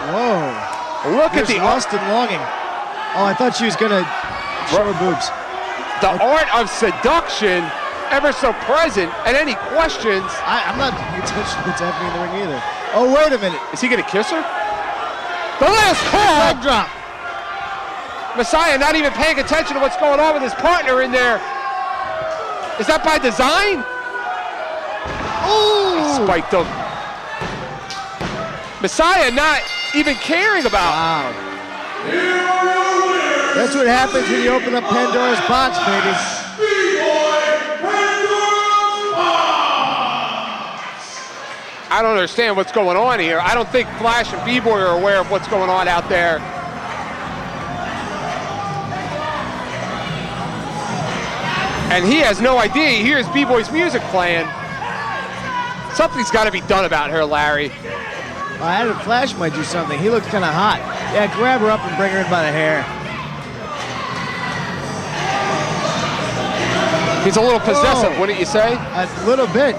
Whoa. Look at the lust and longing. Oh, I thought she was gonna show her boobs. The art of seduction, ever so present. And any questions? I'm not paying attention to what's happening in the ring either. Oh, wait a minute. Is he gonna kiss her? The last call. Leg drop. Messiah not even paying attention to what's going on with his partner in there. Is that by design? Ooh. Spiked him. Messiah not even caring about. Wow. That's what happens when you open up Pandora's box, baby. I don't understand what's going on here. I don't think Flash and B-Boy are aware of what's going on out there. And he has no idea. He hears B-Boy's music playing. Something's got to be done about her, Larry. Adam Flash might do something. He looks kind of hot. Yeah, grab her up and bring her in by the hair. He's a little possessive, wouldn't you say? A little bit.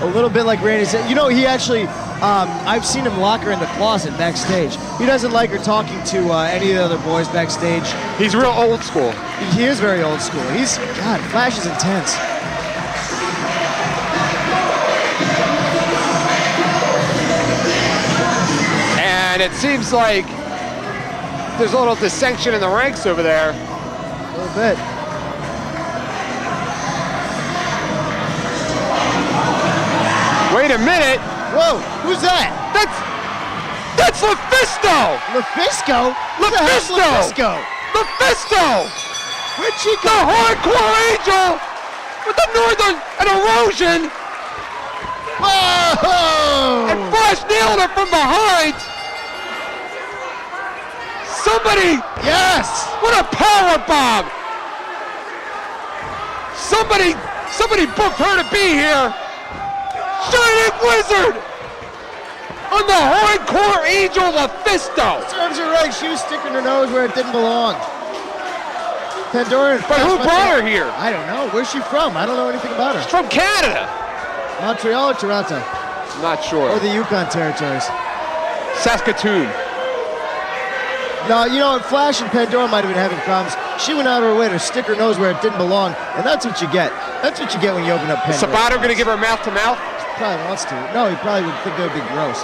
A little bit like Randy said. You know, he actually, I've seen him lock her in the closet backstage. He doesn't like her talking to any of the other boys backstage. He's real old school. He is very old school. God, Flash is intense. And it seems like there's a little dissension in the ranks over there. A little bit. Wait a minute. Whoa, who's that? That's LuFisto! LuFisto? LuFisto! LuFisto? LuFisto! Where'd she go? The Hardcore Angel! with the Northern and erosion. Whoa! And Flash nailed her from behind. Somebody. Yes. What a power bomb. Somebody booked her to be here. Shining Wizard on the hardcore Angel Lufisto. Serves her right. She was sticking her nose where it didn't belong. Pandora. But who brought her here? I don't know. Where's she from? I don't know anything about her. She's from Canada. Montreal or Toronto? Not sure. Or the Yukon territories. Saskatoon. No, you know what? Flash and Pandora might have been having problems. She went out of her way to stick her nose where it didn't belong, and that's what you get. That's what you get when you open up Pandora. Is Sabato going to give her mouth to mouth? Probably wants to. No, he probably would think that would be gross.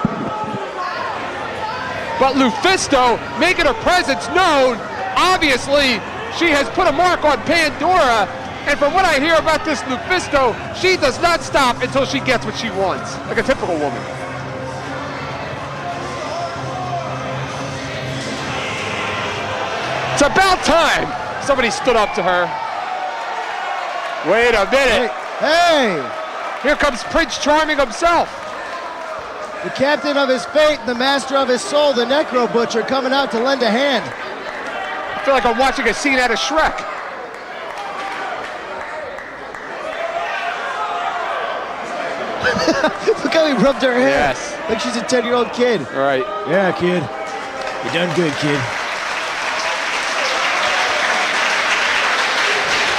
But Lufisto making her presence known. Obviously, she has put a mark on Pandora. And from what I hear about this Lufisto, she does not stop until she gets what she wants, like a typical woman. It's about time somebody stood up to her. Wait a minute. Hey! Here comes Prince Charming himself. The captain of his fate, the master of his soul, the Necro Butcher, coming out to lend a hand. I feel like I'm watching a scene out of Shrek. Look how he rubbed her hair. Yes. Like she's a 10-year-old kid. All right. Yeah, kid. You done good, kid.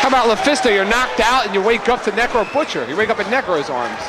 How about Lufisto? You're knocked out and you wake up to Necro Butcher. You wake up in Necro's arms.